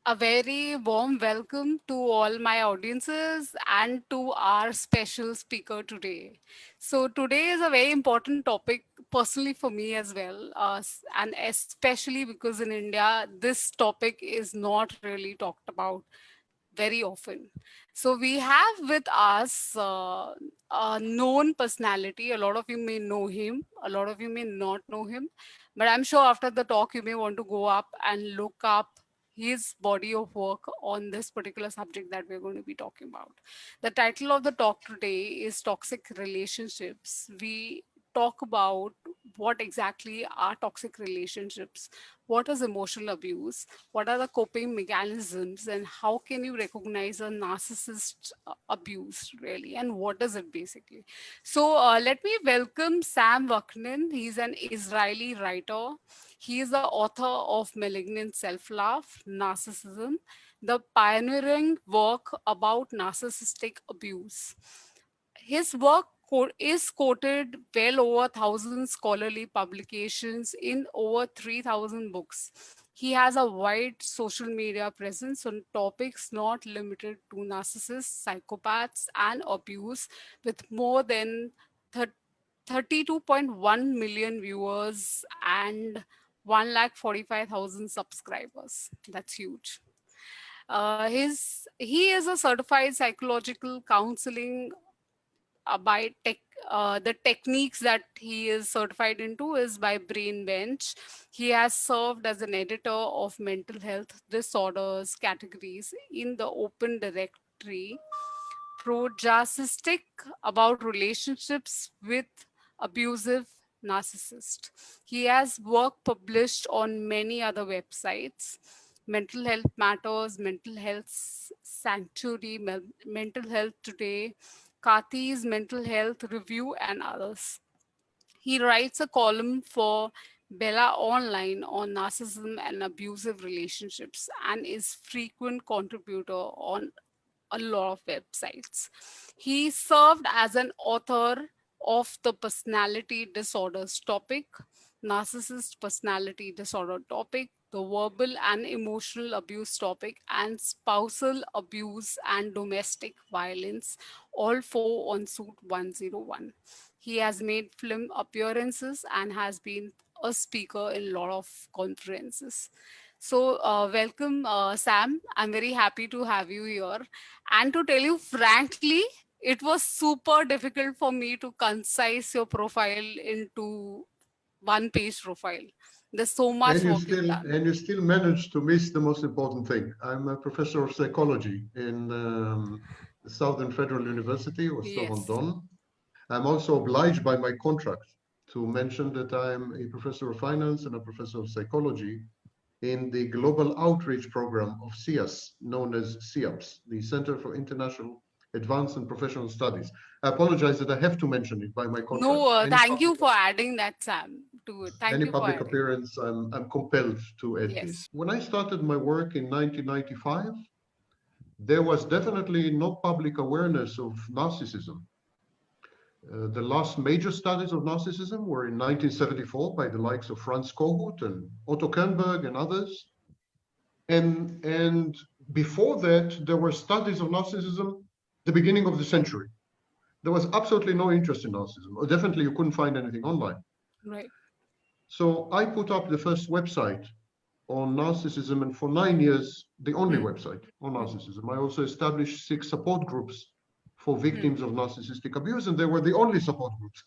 A very warm welcome to all my audiences and to our special speaker today. So, today is a very important topic, personally for me as well, and especially because in India, this topic is not really talked about very often. So we have with us a known personality. A lot of you may know him, a lot of you may not know him, but I'm sure after the talk you may want to go up and look up his body of work on this particular subject that we're going to be talking about. The title of the talk today is Toxic Relationships. We talk about what exactly are toxic relationships, what is emotional abuse, what are the coping mechanisms, and how can you recognize a narcissist abuse really, and what is it basically. So let me welcome Sam Vaknin. He's an Israeli writer. He is the author of Malignant Self-Love, Narcissism, the pioneering work about narcissistic abuse. His work is quoted well over 1,000 scholarly publications in over 3,000 books. He has a wide social media presence on topics not limited to narcissists, psychopaths, and abuse, with more than 32.1 million viewers and 1,45,000 subscribers. That's huge. He is a certified psychological counseling by tech. The techniques that he is certified into is by Brainbench. He has served as an editor of mental health disorders categories in the Open Directory Projarcissistic, about relationships with abusive narcissist. He has work published on many other websites: Mental Health Matters, Mental Health Sanctuary, Mental Health Today, Kathy's Mental Health Review, and others. He writes a column for Bella Online on narcissism and abusive relationships and is frequent contributor on a lot of websites. He served as an author of the personality disorders topic, narcissist personality disorder topic, the verbal and emotional abuse topic, and spousal abuse and domestic violence, all four on Suit 101. He has made film appearances and has been a speaker in a lot of conferences. So, welcome, Sam. I'm very happy to have you here. And to tell you frankly, it was super difficult for me to concise your profile into one page profile. There's so much And you work you've still done. and you still managed to miss the most important thing. I'm a professor of psychology in the Southern Federal University, Yes. Rostov-on-Don. I'm also obliged by my contract to mention that I'm a professor of finance and a professor of psychology in the global outreach program of SIAS, known as SIAPS, the Center for International Advanced and Professional Studies. I apologize that I have to mention it by my contract. No, thank you for adding that, Sam, to it. Thank Any you for public adding. appearance, I'm compelled to add Yes. this. When I started my work in 1995, there was definitely no public awareness of narcissism. The last major studies of narcissism were in 1974 by the likes of Franz Kohut and Otto Kernberg and others. And before that, there were studies of narcissism the beginning of the century. There was absolutely no interest in narcissism, or definitely you couldn't find anything online. Right. So I put up the first website on narcissism, and for 9 years, the only Hmm. website on Hmm. narcissism. I also established 6 support groups for Hmm. victims of narcissistic abuse, and they were the only support groups,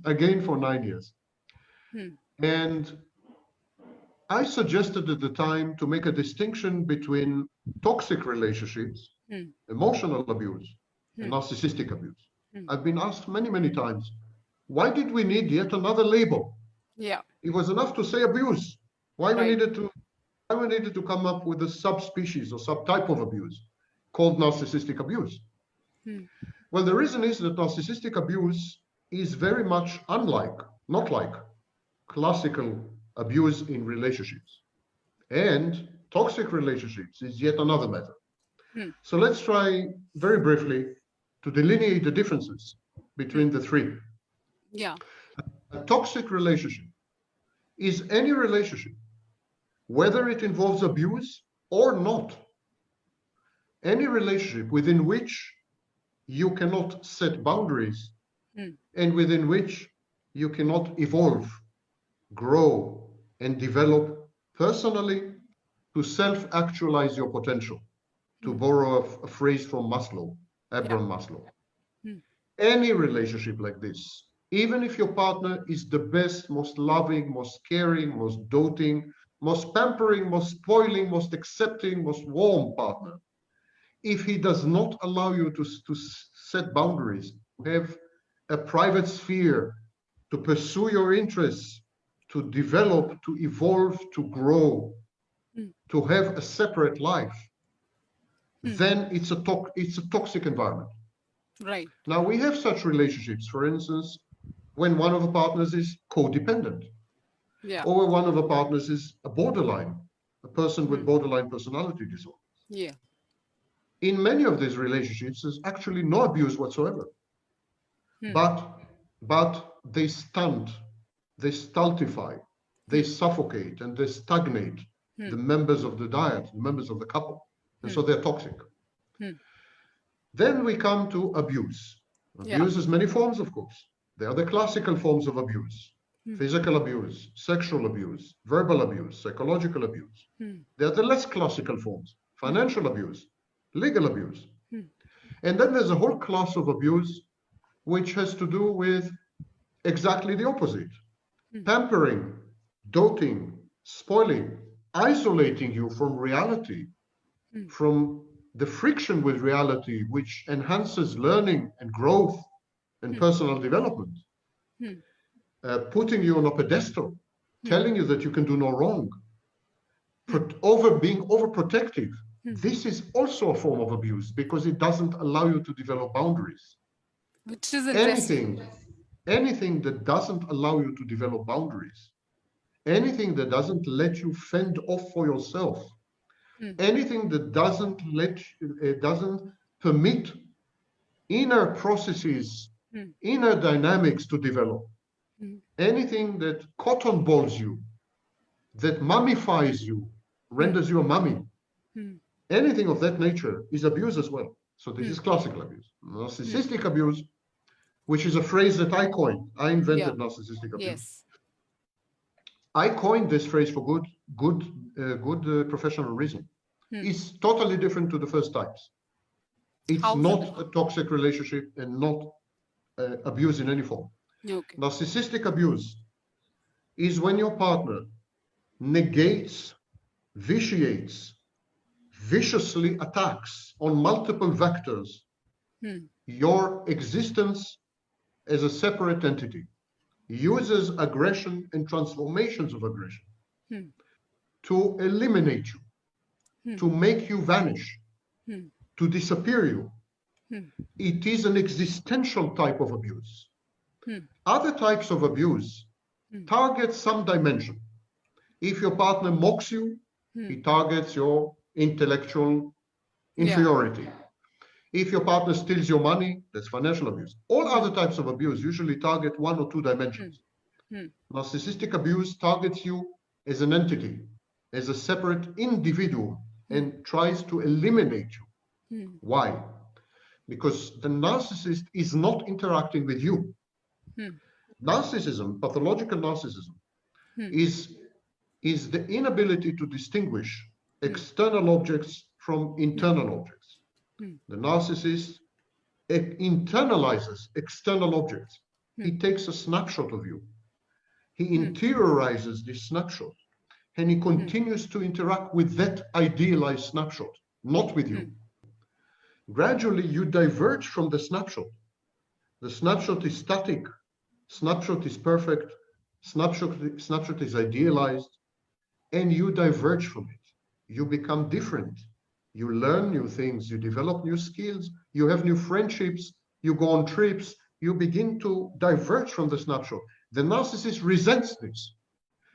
again, for 9 years. Hmm. And I suggested at the time to make a distinction between toxic relationships, Hmm. emotional abuse, and Hmm. narcissistic abuse. Hmm. I've been asked many, many times, why did we need yet another label? Yeah. It was enough to say abuse. Why we Right. needed to why we needed to come up with a subspecies or subtype of abuse called narcissistic abuse? Hmm. Well, the reason is that narcissistic abuse is very much unlike, not like, classical abuse in relationships. And toxic relationships is yet another matter. Hmm. So let's try very briefly to delineate the differences Hmm. between the three. Yeah. A toxic relationship is any relationship, whether it involves abuse or not, any relationship within which you cannot set boundaries and within which you cannot evolve, grow, and develop personally to self-actualize your potential, to borrow a phrase from Maslow, Abraham Maslow. Any relationship like this, even if your partner is the best, most loving, most caring, most doting, most pampering, most spoiling, most accepting, most warm partner, if he does not allow you to set boundaries, to have a private sphere, to pursue your interests, to develop, to evolve, to grow, to have a separate life, then it's a toxic environment. Right. Now, we have such relationships, for instance, when one of the partners is codependent, or when one of the partners is a person with borderline personality disorder. Yeah. In many of these relationships, there's actually no abuse whatsoever. But they stunt, they stultify, they suffocate, and they stagnate the members of the dyad, the members of the couple. And so they're toxic. Then we come to abuse. Abuse has many forms, of course. There are the classical forms of abuse: physical abuse, sexual abuse, verbal abuse, psychological abuse. There are the less classical forms: financial abuse, legal abuse. And then there's a whole class of abuse which has to do with exactly the opposite: pampering, doting, spoiling, isolating you from reality, from the friction with reality, which enhances learning and growth and personal development, putting you on a pedestal, telling you that you can do no wrong, being overprotective. This is also a form of abuse because it doesn't allow you to develop boundaries. Which is interesting. Anything that doesn't allow you to develop boundaries, anything that doesn't let you fend off for yourself, anything that doesn't permit inner processes, inner dynamics to develop, anything that cotton balls you, that mummifies you, renders you a mummy, anything of that nature is abuse as well. So this is classical abuse. Narcissistic abuse, which is a phrase that I coined. I invented narcissistic abuse. Yes. I coined this phrase for good professional reason. It's totally different to the first types. It's not a toxic relationship and not abuse in any form. Okay. Narcissistic abuse is when your partner negates, vitiates, viciously attacks on multiple vectors your existence as a separate entity, uses aggression and transformations of aggression to eliminate you, to make you vanish, to disappear you. It is an existential type of abuse. Other types of abuse target some dimension. If your partner mocks you, he targets your intellectual inferiority. If your partner steals your money, that's financial abuse. All other types of abuse usually target one or two dimensions. Narcissistic abuse targets you as an entity, as a separate individual, and tries to eliminate you. Why? Because the narcissist is not interacting with you. Narcissism, pathological narcissism, is the inability to distinguish external objects from internal objects. The narcissist internalizes external objects. He takes a snapshot of you. He interiorizes this snapshot, and he continues to interact with that idealized snapshot, not with you. Gradually, you diverge from the snapshot. The snapshot is static. Snapshot is perfect. Snapshot is idealized, and you diverge from it. You become different. You learn new things, you develop new skills, you have new friendships, you go on trips, you begin to diverge from the snapshot. The narcissist resents this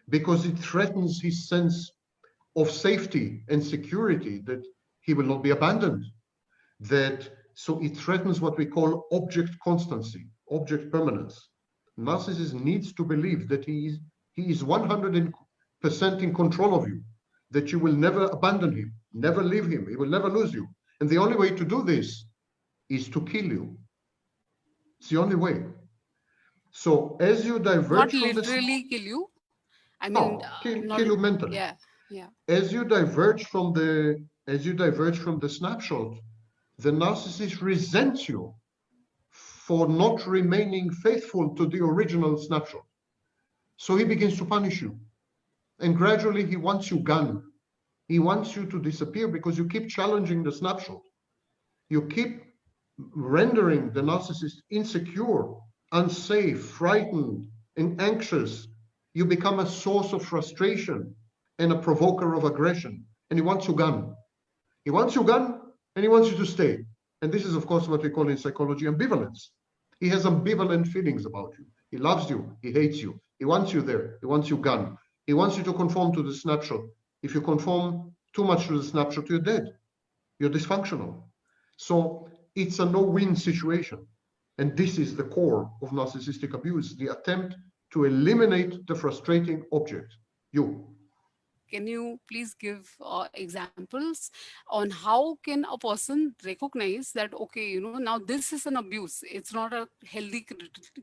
because it threatens his sense of safety and security, that he will not be abandoned. So it threatens what we call object constancy, object permanence. Narcissist needs to believe that he is 100% in control of you, that you will never abandon him, Never leave him. He will never lose you. And the only way to do this is to kill you. It's the only way. So as you Not diverge from this, literally kill you. I mean, no, not, kill you mentally. yeah, yeah. As you diverge from the snapshot, the narcissist resents you for not remaining faithful to the original snapshot. So he begins to punish you. And gradually he wants you gone. He wants you to disappear because you keep challenging the snapshot. You keep rendering the narcissist insecure, unsafe, frightened, and anxious. You become a source of frustration and a provoker of aggression. And he wants you gone. He wants you gone and he wants you to stay. And this is, of course, what we call in psychology ambivalence. He has ambivalent feelings about you. He loves you. He hates you. He wants you there. He wants you gone. He wants you to conform to the snapshot. If you conform too much to the snapshot, you're dead. You're dysfunctional. So it's a no-win situation. And this is the core of narcissistic abuse, the attempt to eliminate the frustrating object, you. Can you please give examples on how can a person recognize that, okay, now this is an abuse. It's not a healthy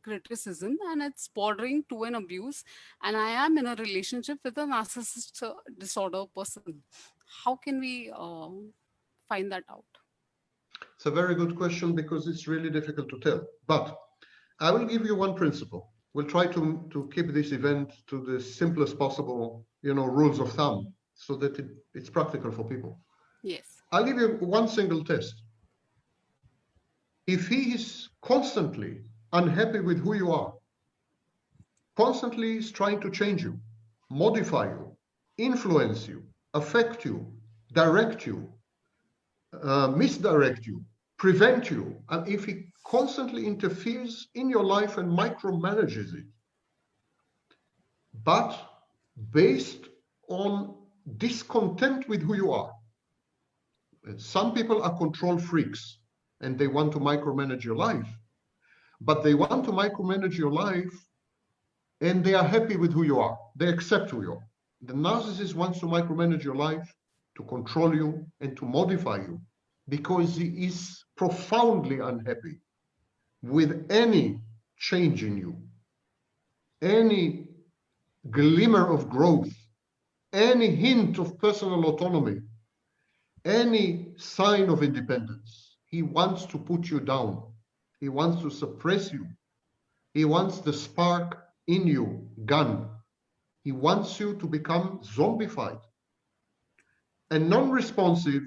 criticism and it's bordering to an abuse. And I am in a relationship with a narcissist disorder person. How can we find that out? It's a very good question because it's really difficult to tell. But I will give you one principle. We'll try to keep this event to the simplest possible, rules of thumb so that it's practical for people. Yes. I'll give you one single test. If he is constantly unhappy with who you are, constantly is trying to change you, modify you, influence you, affect you, direct you, misdirect you, prevent you, and if he constantly interferes in your life and micromanages it, but based on discontent with who you are. And some people are control freaks and they want to micromanage your life, but they want to micromanage your life and they are happy with who you are. They accept who you are. The narcissist wants to micromanage your life, to control you and to modify you because he is profoundly unhappy with any change in you, any glimmer of growth, any hint of personal autonomy, any sign of independence. He wants to put you down. He wants to suppress you. He wants the spark in you gone. He wants you to become zombified and non-responsive,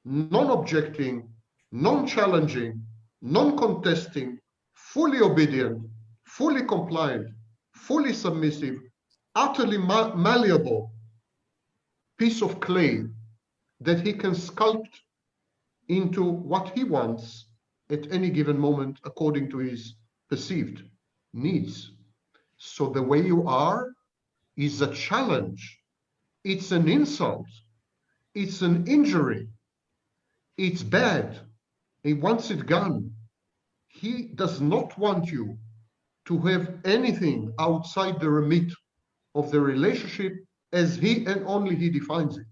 non-objecting, non-challenging, non-contesting, fully obedient, fully compliant, fully submissive, utterly malleable piece of clay that he can sculpt into what he wants at any given moment according to his perceived needs. So the way you are is a challenge. It's an insult. It's an injury. It's bad. He wants it gone. He does not want you to have anything outside the remit of the relationship as he and only he defines it.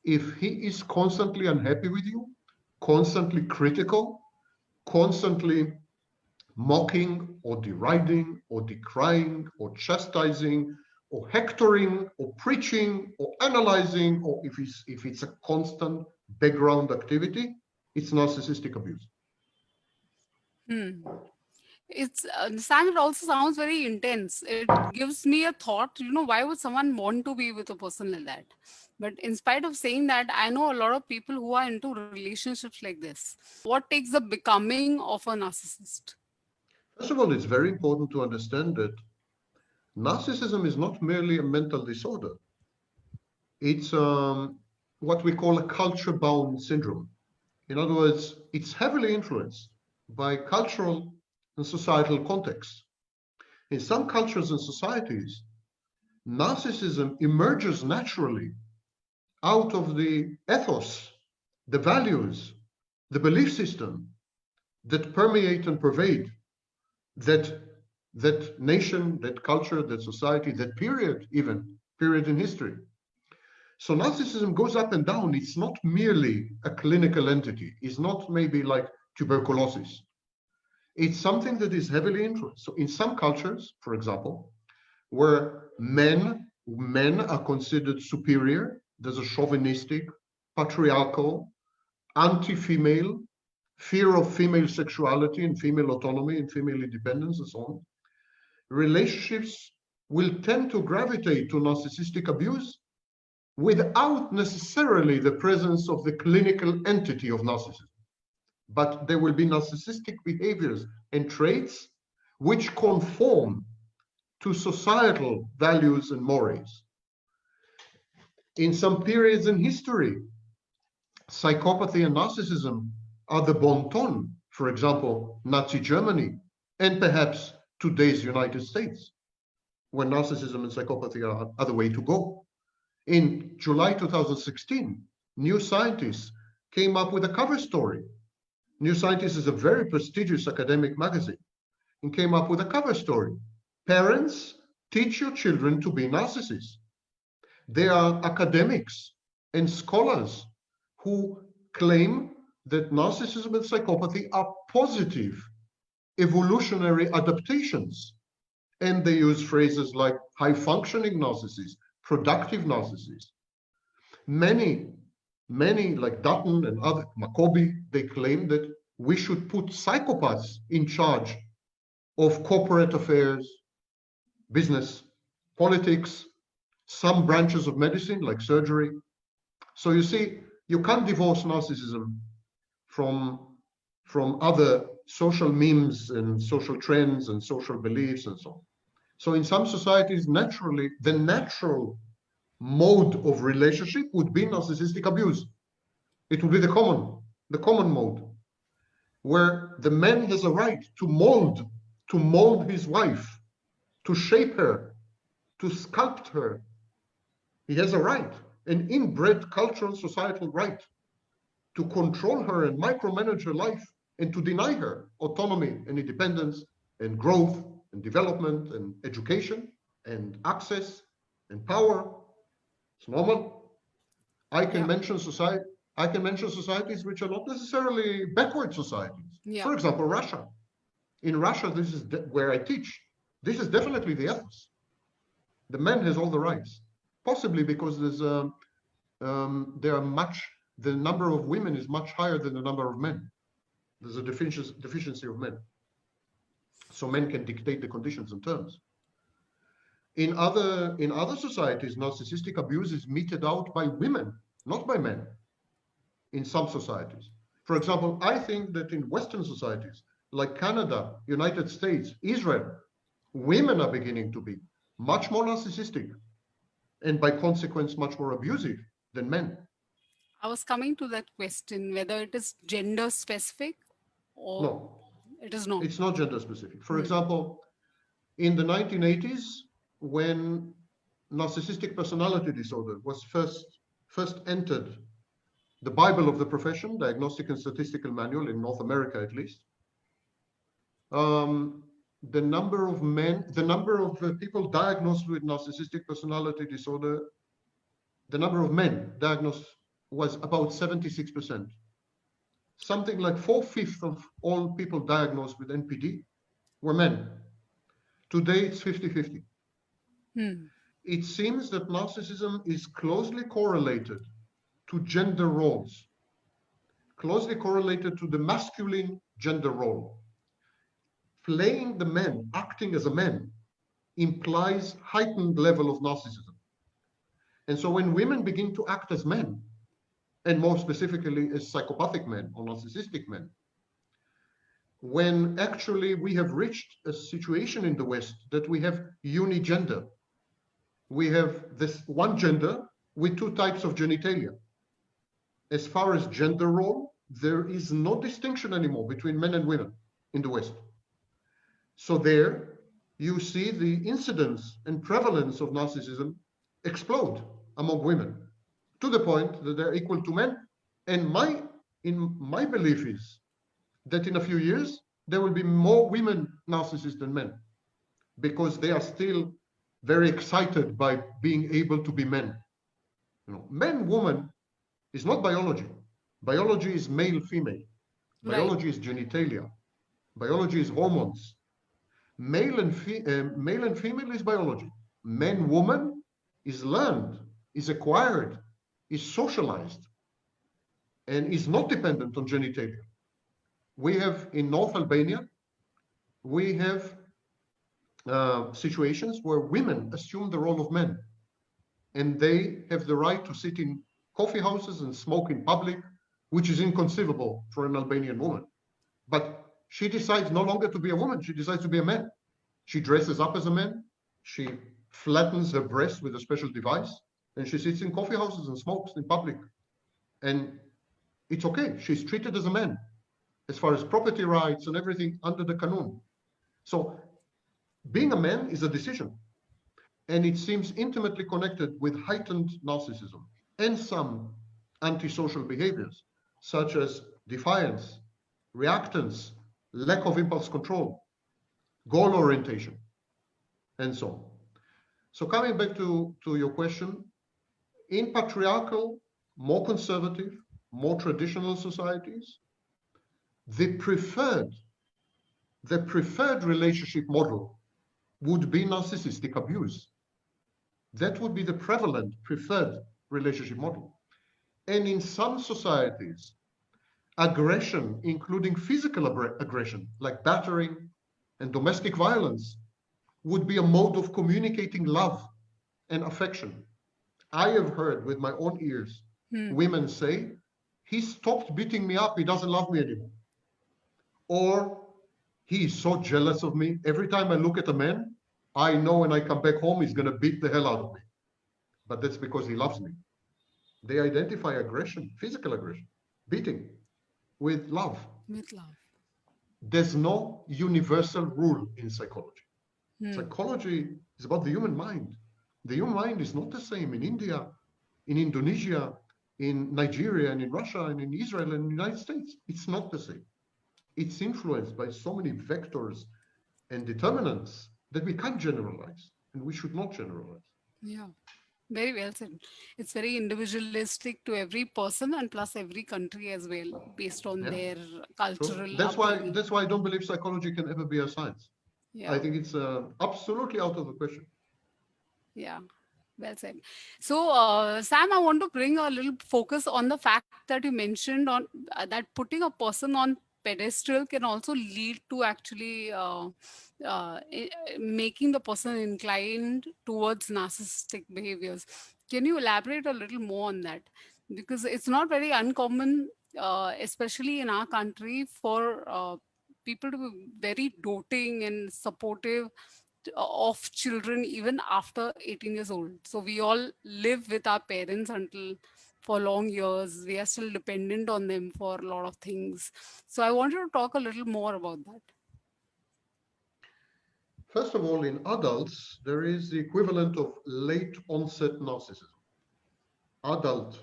If he is constantly unhappy with you, constantly critical, constantly mocking or deriding or decrying or chastising or hectoring or preaching or analyzing, or if it's a constant background activity, it's narcissistic abuse. It's Sam, it also sounds very intense. It gives me a thought, why would someone want to be with a person like that? But in spite of saying that, I know a lot of people who are into relationships like this. What takes the becoming of a narcissist? First of all, it's very important to understand that narcissism is not merely a mental disorder. It's what we call a culture-bound syndrome. In other words, it's heavily influenced by cultural and societal contexts. In some cultures and societies, narcissism emerges naturally out of the ethos, the values, the belief system that permeate and pervade that nation, that culture, that society, that period in history. So narcissism goes up and down. It's not merely a clinical entity. It's not maybe like tuberculosis. It's something that is heavily influenced. So in some cultures, for example, where men are considered superior, there's a chauvinistic, patriarchal, anti-female, fear of female sexuality and female autonomy and female independence and so on. Relationships will tend to gravitate to narcissistic abuse without necessarily the presence of the clinical entity of narcissism. But there will be narcissistic behaviors and traits which conform to societal values and mores. In some periods in history, psychopathy and narcissism are the bon ton, for example, Nazi Germany, and perhaps today's United States, where narcissism and psychopathy are the way to go. In July 2016, New Scientist came up with a cover story. New Scientist is a very prestigious academic magazine, and came up with a cover story. Parents, teach your children to be narcissists. There are academics and scholars who claim that narcissism and psychopathy are positive evolutionary adaptations. And they use phrases like high-functioning narcissists, productive narcissists. Many like Dutton and other, Macoby, they claim that we should put psychopaths in charge of corporate affairs, business, politics, some branches of medicine like surgery. So you see, you can't divorce narcissism from other social memes and social trends and social beliefs and so on. So in some societies, naturally, the natural mode of relationship would be narcissistic abuse. It would be the common mode, where the man has a right to mold his wife, to shape her, to sculpt her. He has a right, an inbred cultural societal right, to control her and micromanage her life and to deny her autonomy and independence and growth and development and education and access and power. It's normal. I can mention societies which are not necessarily backward societies. Yeah. For example, Russia. In Russia, this is where I teach. This is definitely the ethos. The man has all the rights, possibly because the number of women is much higher than the number of men. There's a deficiency of men. So men can dictate the conditions and terms. In other societies, narcissistic abuse is meted out by women, not by men, in some societies. For example, I think that in Western societies, like Canada, United States, Israel, women are beginning to be much more narcissistic and by consequence much more abusive than men. I was coming to that question, whether it is gender specific or no, it is not. It's not gender specific. For example, in the 1980s, when narcissistic personality disorder was first entered the Bible of the profession, Diagnostic and Statistical Manual in North America at least, the number of people diagnosed with narcissistic personality disorder, the number of men diagnosed was about 76%. Something like 4/5 of all people diagnosed with NPD were men. Today it's 50-50. It seems that narcissism is closely correlated to gender roles, closely correlated to the masculine gender role. Playing the man, acting as a man, implies heightened level of narcissism. And so when women begin to act as men, and more specifically as psychopathic men or narcissistic men, when actually we have reached a situation in the West that we have unigender. We have this one gender with two types of genitalia. As far as gender role, there is no distinction anymore between men and women in the West. So there you see the incidence and prevalence of narcissism explode among women to the point that they're equal to men. And my belief is that in a few years, there will be more women narcissists than men because they are still very excited by being able to be men. Man, woman is not biology. Biology is male, female. Right. Biology is genitalia. Biology is hormones. Male and female is biology. Man, woman is learned, is acquired, is socialized, and is not dependent on genitalia. We have in North Albania, we have situations where women assume the role of men, and they have the right to sit in coffee houses and smoke in public, which is inconceivable for an Albanian woman. But she decides no longer to be a woman, she decides to be a man. She dresses up as a man, she flattens her breasts with a special device, and she sits in coffee houses and smokes in public. And it's okay, she's treated as a man, as far as property rights and everything under the Kanun. So being a man is a decision, and it seems intimately connected with heightened narcissism and some antisocial behaviors, such as defiance, reactance, lack of impulse control, goal orientation, and so on. So coming back to your question, in patriarchal, more conservative, more traditional societies, the preferred relationship model would be narcissistic abuse. That would be the prevalent preferred relationship model. And in some societies, aggression, including physical aggression, like battering and domestic violence, would be a mode of communicating love and affection. I have heard with my own ears women say, he stopped beating me up, he doesn't love me anymore. Or he is so jealous of me. Every time I look at a man, I know when I come back home, he's going to beat the hell out of me. But that's because he loves me. They identify aggression, physical aggression, beating, with love. With love. There's no universal rule in psychology. Psychology is about the human mind. The human mind is not the same in India, in Indonesia, in Nigeria, and in Russia, and in Israel, and in the United States. It's not the same. It's influenced by so many vectors and determinants that we can't generalize, and we should not generalize. Yeah. Very well said. It's very individualistic to every person and plus every country as well, based on Yeah, their true. cultural That's why upbringing. that's why I don't believe psychology can ever be a science. I Yeah. think it's absolutely out of the question. Yeah. Well said. So, Sam, I want to bring a little focus on the fact that you mentioned on that putting a person on pedestal can also lead to actually making the person inclined towards narcissistic behaviors. Can you elaborate a little more on that? Because it's not very uncommon, especially in our country, for people to be very doting and supportive of children even after 18 years old. So we all live with our parents until for long years. We are still dependent on them for a lot of things. So I wanted to talk a little more about that. First of all, in adults, there is the equivalent of late onset narcissism, adult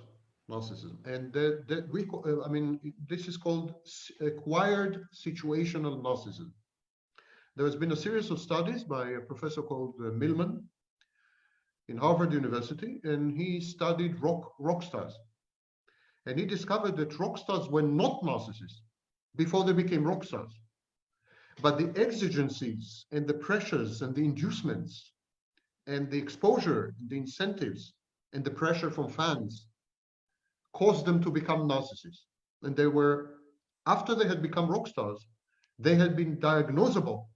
narcissism, and I mean, this is called acquired situational narcissism. There has been a series of studies by a professor called Millman in Harvard University, and he studied rock stars. And he discovered that rock stars were not narcissists before they became rock stars. But the exigencies and the pressures and the inducements and the exposure, the incentives and the pressure from fans caused them to become narcissists. And they were, after they had become rock stars, they had been diagnosable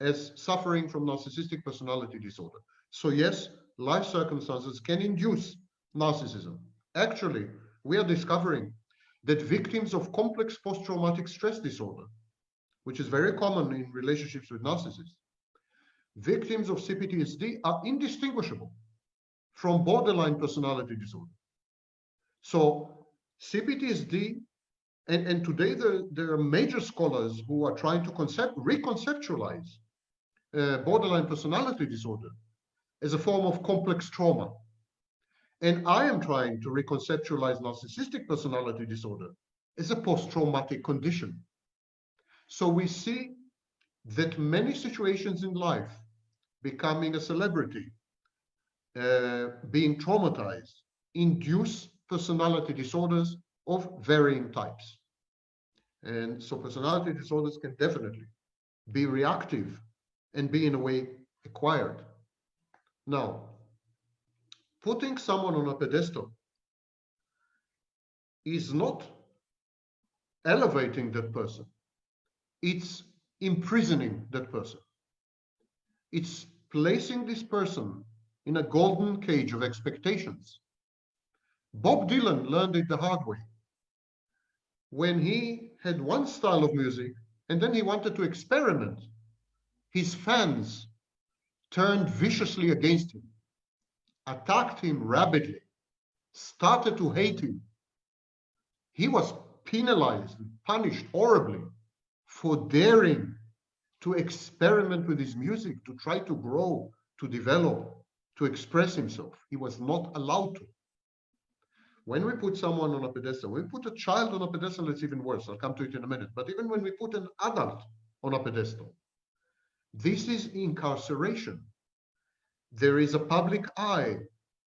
as suffering from narcissistic personality disorder. So yes, life circumstances can induce narcissism. Actually, we are discovering that victims of complex post-traumatic stress disorder, which is very common in relationships with narcissists, victims of CPTSD are indistinguishable from borderline personality disorder. So CPTSD, and today there are major scholars who are trying to reconceptualize borderline personality disorder as a form of complex trauma. And I am trying to reconceptualize narcissistic personality disorder as a post-traumatic condition. So we see that many situations in life, becoming a celebrity, being traumatized, induce personality disorders of varying types. And so personality disorders can definitely be reactive and be, in a way, acquired. Now, putting someone on a pedestal is not elevating that person. It's imprisoning that person. It's placing this person in a golden cage of expectations. Bob Dylan learned it the hard way. When he had one style of music and then he wanted to experiment, his fans turned viciously against him, attacked him rabidly, started to hate him. He was penalized and punished horribly for daring to experiment with his music, to try to grow, to develop, to express himself. He was not allowed to. When we put someone on a pedestal, when we put a child on a pedestal, it's even worse. I'll come to it in a minute. But even when we put an adult on a pedestal, this is incarceration. There is a public eye,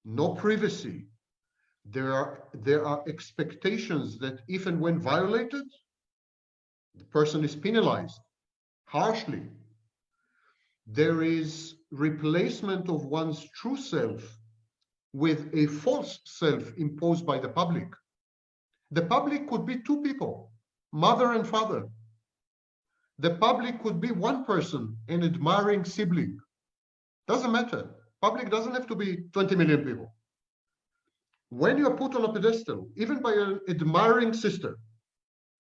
no privacy. There are expectations that if and when violated, the person is penalized harshly. There is replacement of one's true self with a false self imposed by the public. The public could be two people, mother and father. The public could be one person, an admiring sibling. Doesn't matter. Public doesn't have to be 20 million people. When you're put on a pedestal, even by an admiring sister,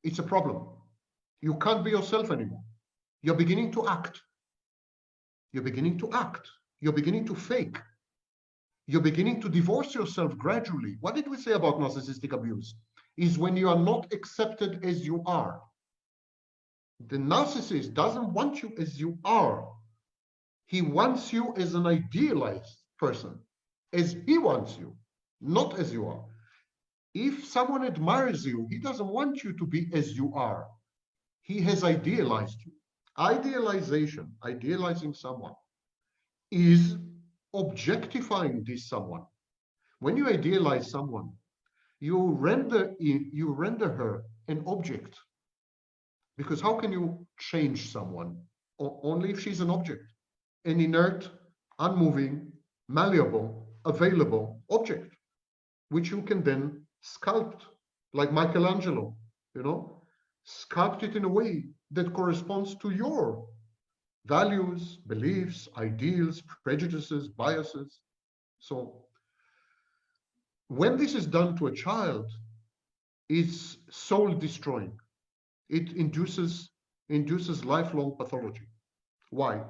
it's a problem. You can't be yourself anymore. You're beginning to act. You're beginning to act. You're beginning to fake. You're beginning to divorce yourself gradually. What did we say about narcissistic abuse? Is when you are not accepted as you are. The narcissist doesn't want you as you are. He wants you as an idealized person, as he wants you, not as you are. If someone admires you, he doesn't want you to be as you are. He has idealized you. Idealization, idealizing someone, is objectifying this someone. When you idealize someone, you render her an object. Because how can you change someone? Only if she's an object, an inert, unmoving, malleable, available object, which you can then sculpt, like Michelangelo, sculpt it in a way that corresponds to your values, beliefs, ideals, prejudices, biases. So when this is done to a child, it's soul destroying. It induces lifelong pathology. Why?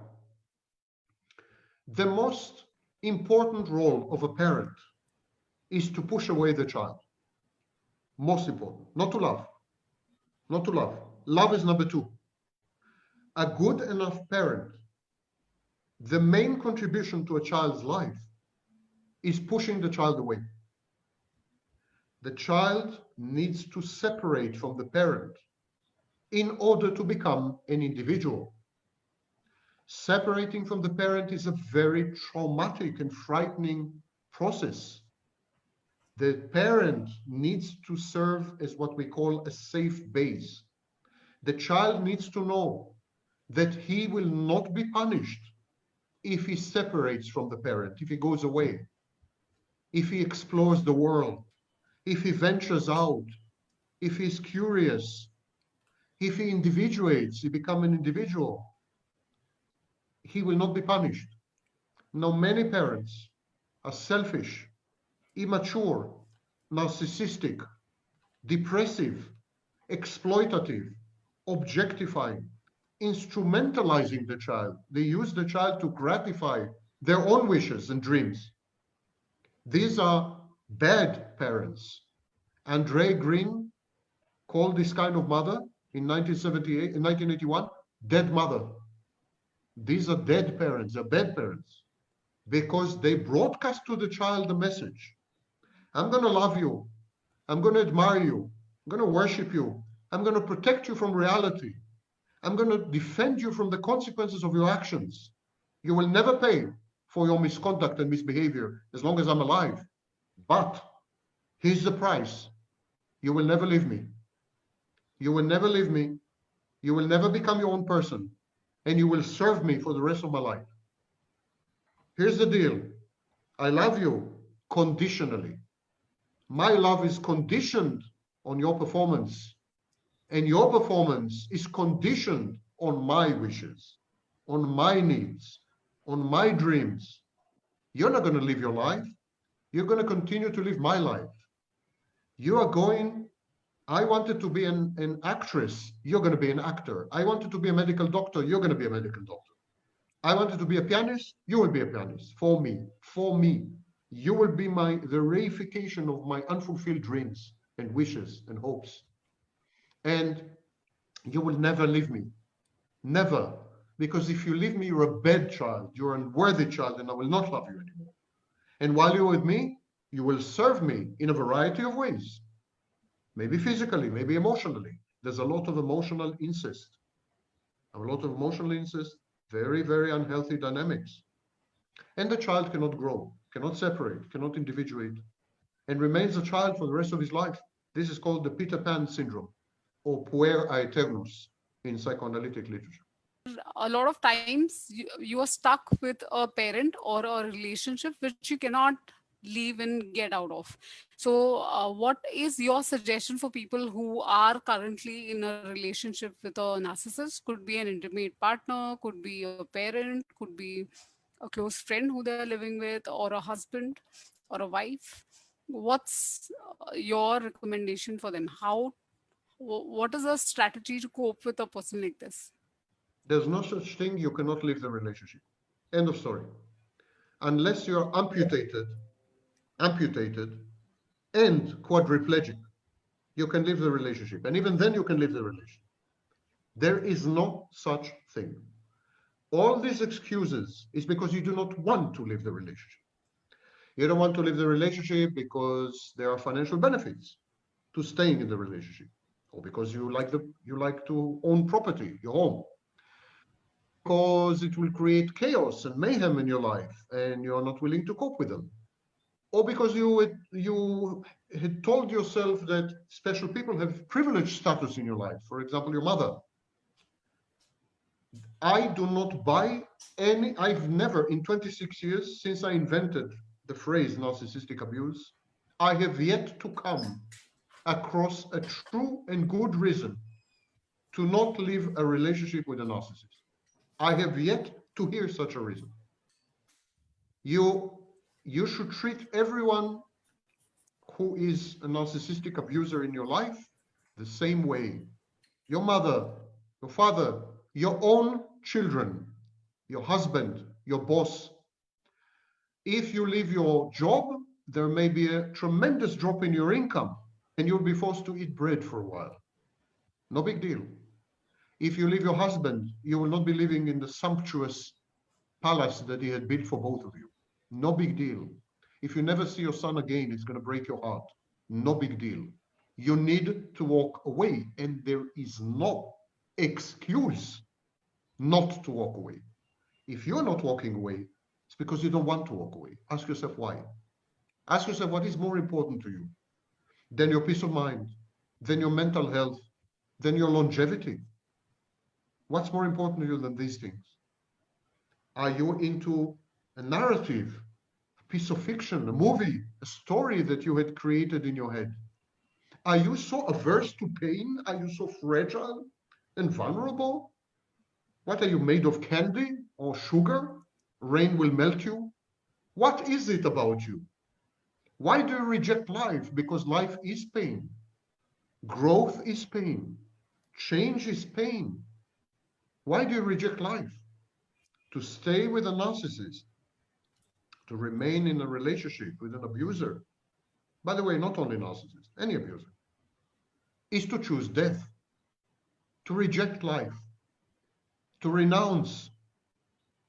The most important role of a parent is to push away the child. Most important. Not to love. Not to love. Love is number two. A good enough parent, the main contribution to a child's life is pushing the child away. The child needs to separate from the parent in order to become an individual. Separating from the parent is a very traumatic and frightening process. The parent needs to serve as what we call a safe base. The child needs to know that he will not be punished if he separates from the parent, if he goes away, if he explores the world, if he ventures out, if he's curious, if he individuates, he becomes an individual, he will not be punished. Now, many parents are selfish, immature, narcissistic, depressive, exploitative, objectifying, instrumentalizing the child. They use the child to gratify their own wishes and dreams. These are bad parents. Andre Green called this kind of mother in 1981, dead mother. These are dead parents, they're bad parents, because they broadcast to the child the message: I'm going to love you, I'm going to admire you, I'm going to worship you, I'm going to protect you from reality, I'm going to defend you from the consequences of your actions. You will never pay for your misconduct and misbehavior as long as I'm alive. But Here's the price. You will never leave me. You will never leave me. You will never become your own person. And you will serve me for the rest of my life. Here's the deal. I love you conditionally. My love is conditioned on your performance. And your performance is conditioned on my wishes, on my needs, on my dreams. You're not going to live your life. You're going to continue to live my life. You are going, I wanted to be an actress. You're going to be an actor. I wanted to be a medical doctor. You're going to be a medical doctor. I wanted to be a pianist. You will be a pianist for me. For me. You will be the reification of my unfulfilled dreams and wishes and hopes. And you will never leave me. Never. Because if you leave me, you're a bad child. You're an unworthy child, and I will not love you anymore. And while you're with me, you will serve me in a variety of ways. Maybe physically, maybe emotionally. There's a lot of emotional incest. A lot of emotional incest, very, very unhealthy dynamics. And the child cannot grow, cannot separate, cannot individuate, and remains a child for the rest of his life. This is called the Peter Pan syndrome, or puer aeternus in psychoanalytic literature. A lot of times you are stuck with a parent or a relationship which you cannot leave and get out of. So what is your suggestion for people who are currently in a relationship with a narcissist? Could be an intimate partner, could be a parent, could be a close friend who they're living with, or a husband or a wife. What's your recommendation for them? What is a strategy to cope with a person like this? There's no such thing, you cannot leave the relationship. End of story. Unless you're amputated, and quadriplegic, you can leave the relationship. And even then you can leave the relationship. There is no such thing. All these excuses is because you do not want to leave the relationship. You don't want to leave the relationship because there are financial benefits to staying in the relationship, or because you like to own property, your home, because it will create chaos and mayhem in your life, and you're not willing to cope with them, or because you had told yourself that special people have privileged status in your life. For example, your mother. I do not buy any. I've never, in 26 years since I invented the phrase narcissistic abuse, I have yet to come across a true and good reason to not live a relationship with a narcissist. I have yet to hear such a reason. You should treat everyone who is a narcissistic abuser in your life the same way. Your mother, your father, your own children, your husband, your boss. If you leave your job, there may be a tremendous drop in your income and you'll be forced to eat bread for a while. No big deal. If you leave your husband, you will not be living in the sumptuous palace that he had built for both of you. No big deal. If you never see your son again, it's going to break your heart. No big deal. You need to walk away, and there is no excuse not to walk away. If you're not walking away, it's because you don't want to walk away. Ask yourself why. Ask yourself what is more important to you than your peace of mind, than your mental health, than your longevity. What's more important to you than these things? Are you into a narrative, a piece of fiction, a movie, a story that you had created in your head? Are you so averse to pain? Are you so fragile and vulnerable? What are you, made of candy or sugar? Rain will melt you? What is it about you? Why do you reject life? Because life is pain. Growth is pain. Change is pain. Why do you reject life? To stay with a narcissist, to remain in a relationship with an abuser, by the way, not only narcissist, any abuser, is to choose death, to reject life, to renounce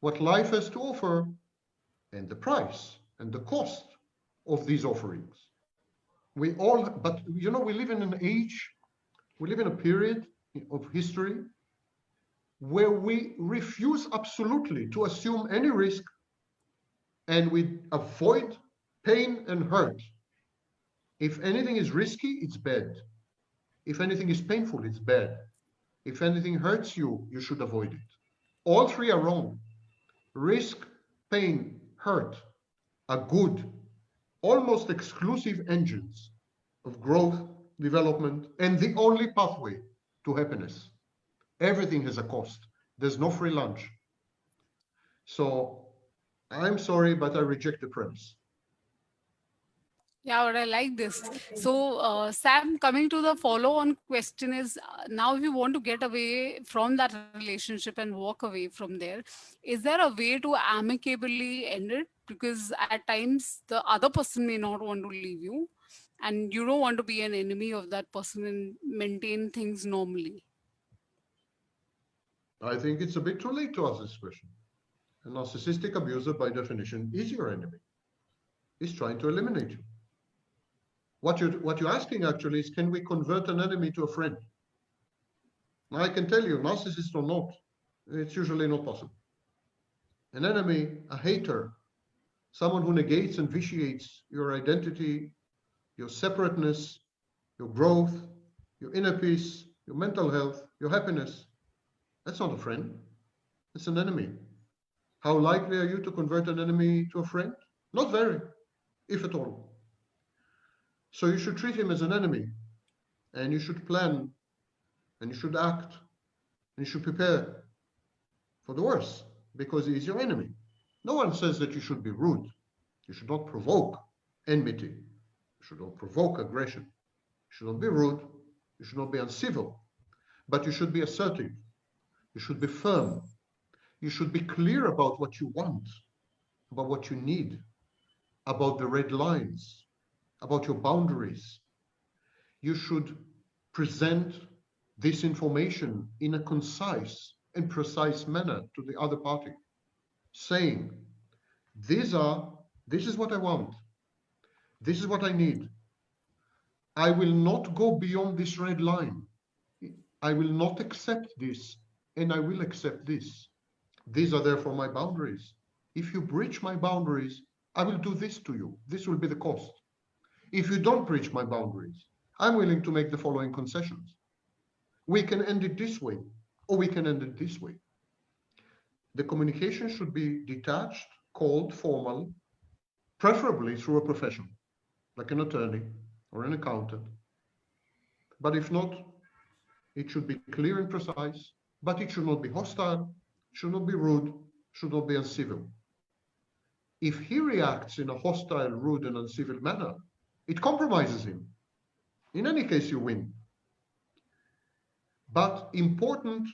what life has to offer and the price and the cost of these offerings. But you know, we live in an age, we live in a period of history where we refuse absolutely to assume any risk, and we avoid pain and hurt. If anything is risky, it's bad. If anything is painful, it's bad. If anything hurts you, you should avoid it. All three are wrong. Risk, pain, hurt are good, almost exclusive engines of growth, development, and the only pathway to happiness. Everything has a cost. There's no free lunch. So I'm sorry, but I reject the premise. Yeah, but I like this. So, Sam, coming to the follow-on question is now if you want to get away from that relationship and walk away from there, is there a way to amicably end it? Because at times the other person may not want to leave you, and you don't want to be an enemy of that person and maintain things normally. I think it's a bit too late to ask this question. A narcissistic abuser, by definition, is your enemy. He's trying to eliminate you. What you're asking actually is, can we convert an enemy to a friend? Now, I can tell you, narcissist or not, it's usually not possible. An enemy, a hater, someone who negates and vitiates your identity, your separateness, your growth, your inner peace, your mental health, your happiness, that's not a friend. It's an enemy. How likely are you to convert an enemy to a friend? Not very, if at all. So you should treat him as an enemy, and you should plan, and you should act, and you should prepare for the worst, because he is your enemy. No one says that you should be rude. You should not provoke enmity. You should not provoke aggression. You should not be rude. You should not be uncivil. But you should be assertive. You should be firm. You should be clear about what you want, about what you need, about the red lines, about your boundaries. You should present this information in a concise and precise manner to the other party, saying, this is what I want. This is what I need. I will not go beyond this red line. I will not accept this, and I will accept this. These are therefore my boundaries. If you breach my boundaries, I will do this to you. This will be the cost. If you don't breach my boundaries, I'm willing to make the following concessions. We can end it this way, or we can end it this way. The communication should be detached, cold, formal, preferably through a professional, like an attorney or an accountant. But if not, it should be clear and precise, but it should not be hostile, should not be rude, should not be uncivil. If he reacts in a hostile, rude, and uncivil manner, it compromises him. In any case, you win. But important,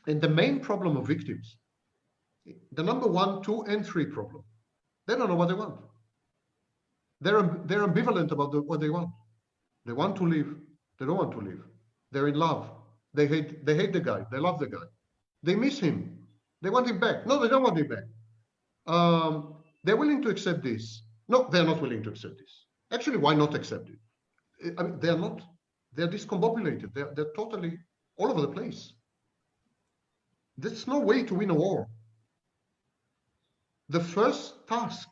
and the main problem of victims, the number 1, 2, and 3 problem, they don't know what they want. They're ambivalent about what they want. They want to leave. They don't want to leave. They're in love. They hate the guy. They love the guy. They miss him. They want him back. No, they don't want him back. They're willing to accept this. No, they're not willing to accept this. Actually, why not accept it? I mean, they're not. They're discombobulated. They're totally all over the place. There's no way to win a war. The first task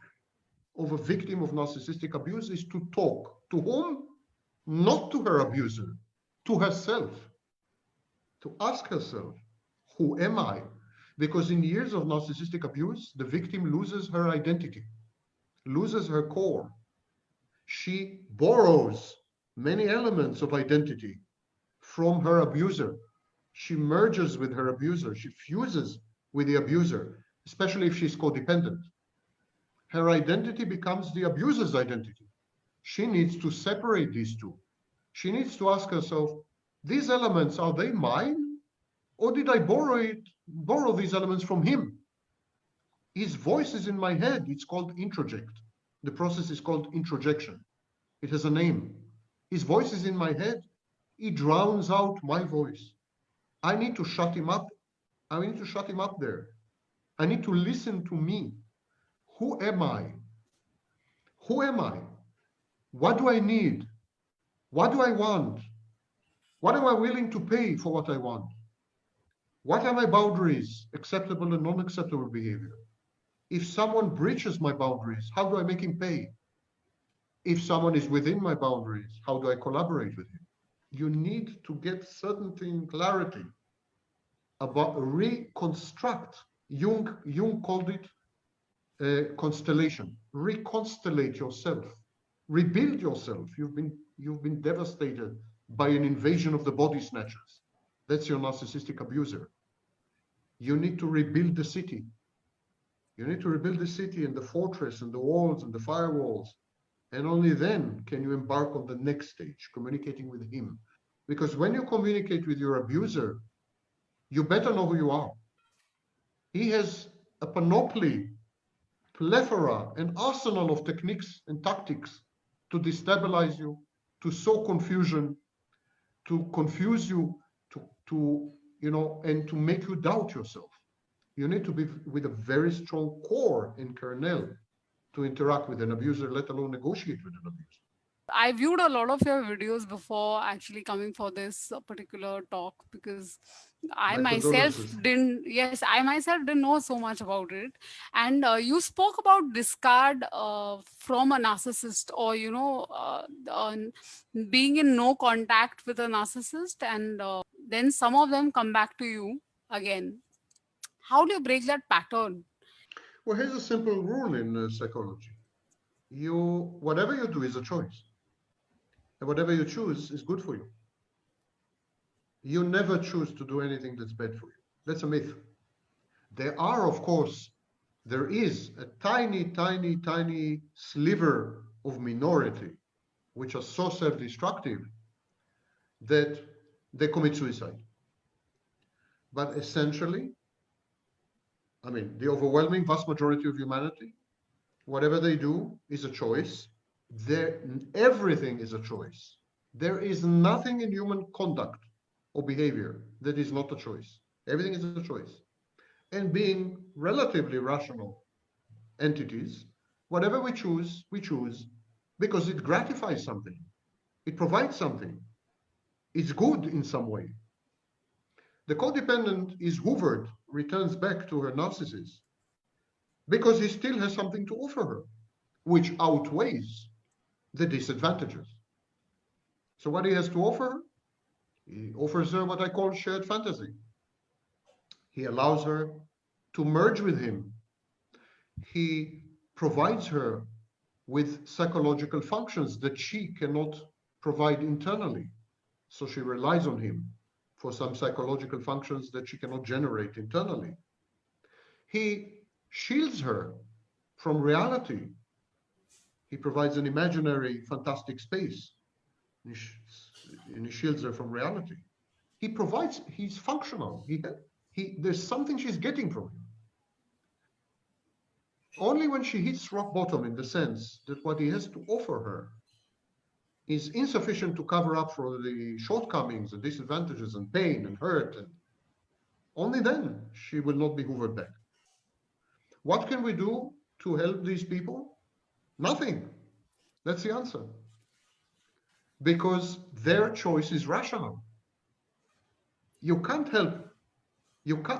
of a victim of narcissistic abuse is to talk. To whom? Not to her abuser, to herself. To ask herself, who am I? Because in years of narcissistic abuse, the victim loses her identity, loses her core. She borrows many elements of identity from her abuser. She merges with her abuser. She fuses with the abuser, especially if she's codependent. Her identity becomes the abuser's identity. She needs to separate these two. She needs to ask herself, these elements, are they mine? Or did I borrow these elements from him? His voice is in my head. It's called introject. The process is called introjection. It has a name. His voice is in my head. He drowns out my voice. I need to shut him up. I need to shut him up there. I need to listen to me. Who am I? Who am I? What do I need? What do I want? What am I willing to pay for what I want? What are my boundaries, acceptable and non-acceptable behavior? If someone breaches my boundaries, how do I make him pay? If someone is within my boundaries, how do I collaborate with him? You need to get certain clarity about reconstruct. Jung called it constellation. Reconstellate yourself. Rebuild yourself. You've been devastated by an invasion of the body snatchers. That's your narcissistic abuser. You need to rebuild the city. You need to rebuild the city and the fortress and the walls and the firewalls. And only then can you embark on the next stage, communicating with him. Because when you communicate with your abuser, you better know who you are. He has a panoply, plethora, an arsenal of techniques and tactics to destabilize you, to sow confusion, to confuse you, to and to make you doubt yourself. You need to be with a very strong core in kernel to interact with an abuser, let alone negotiate with an abuser. I viewed a lot of your videos before actually coming for this particular talk, because I My myself condolences. didn't, yes, I myself didn't know so much about it. And you spoke about discard from a narcissist, or, being in no contact with a narcissist, and then some of them come back to you again. How do you break that pattern? Well, here's a simple rule in psychology. Whatever you do is a choice, and whatever you choose is good for you. You never choose to do anything that's bad for you. That's a myth. There is a tiny, tiny, tiny sliver of minority which are so self-destructive that they commit suicide. But essentially, I mean, the overwhelming vast majority of humanity, whatever they do is a choice. Everything is a choice. There is nothing in human conduct or behavior that is not a choice. Everything is a choice. And being relatively rational entities, whatever we choose because it gratifies something, it provides something, it's good in some way. The codependent is hoovered, returns back to her narcissist because he still has something to offer her, which outweighs the disadvantages. So what he has to offer? He offers her what I call shared fantasy. He allows her to merge with him. He provides her with psychological functions that she cannot provide internally. So she relies on him for some psychological functions that she cannot generate internally. He shields her from reality. He provides an imaginary, fantastic space, and he shields her from reality. He's functional. There's something she's getting from him. Only when she hits rock bottom, in the sense that what he has to offer her is insufficient to cover up for the shortcomings and disadvantages and pain and hurt, and only then she will not be hoovered back. What can we do to help these people? Nothing. That's the answer. Because their choice is rational. You can't help.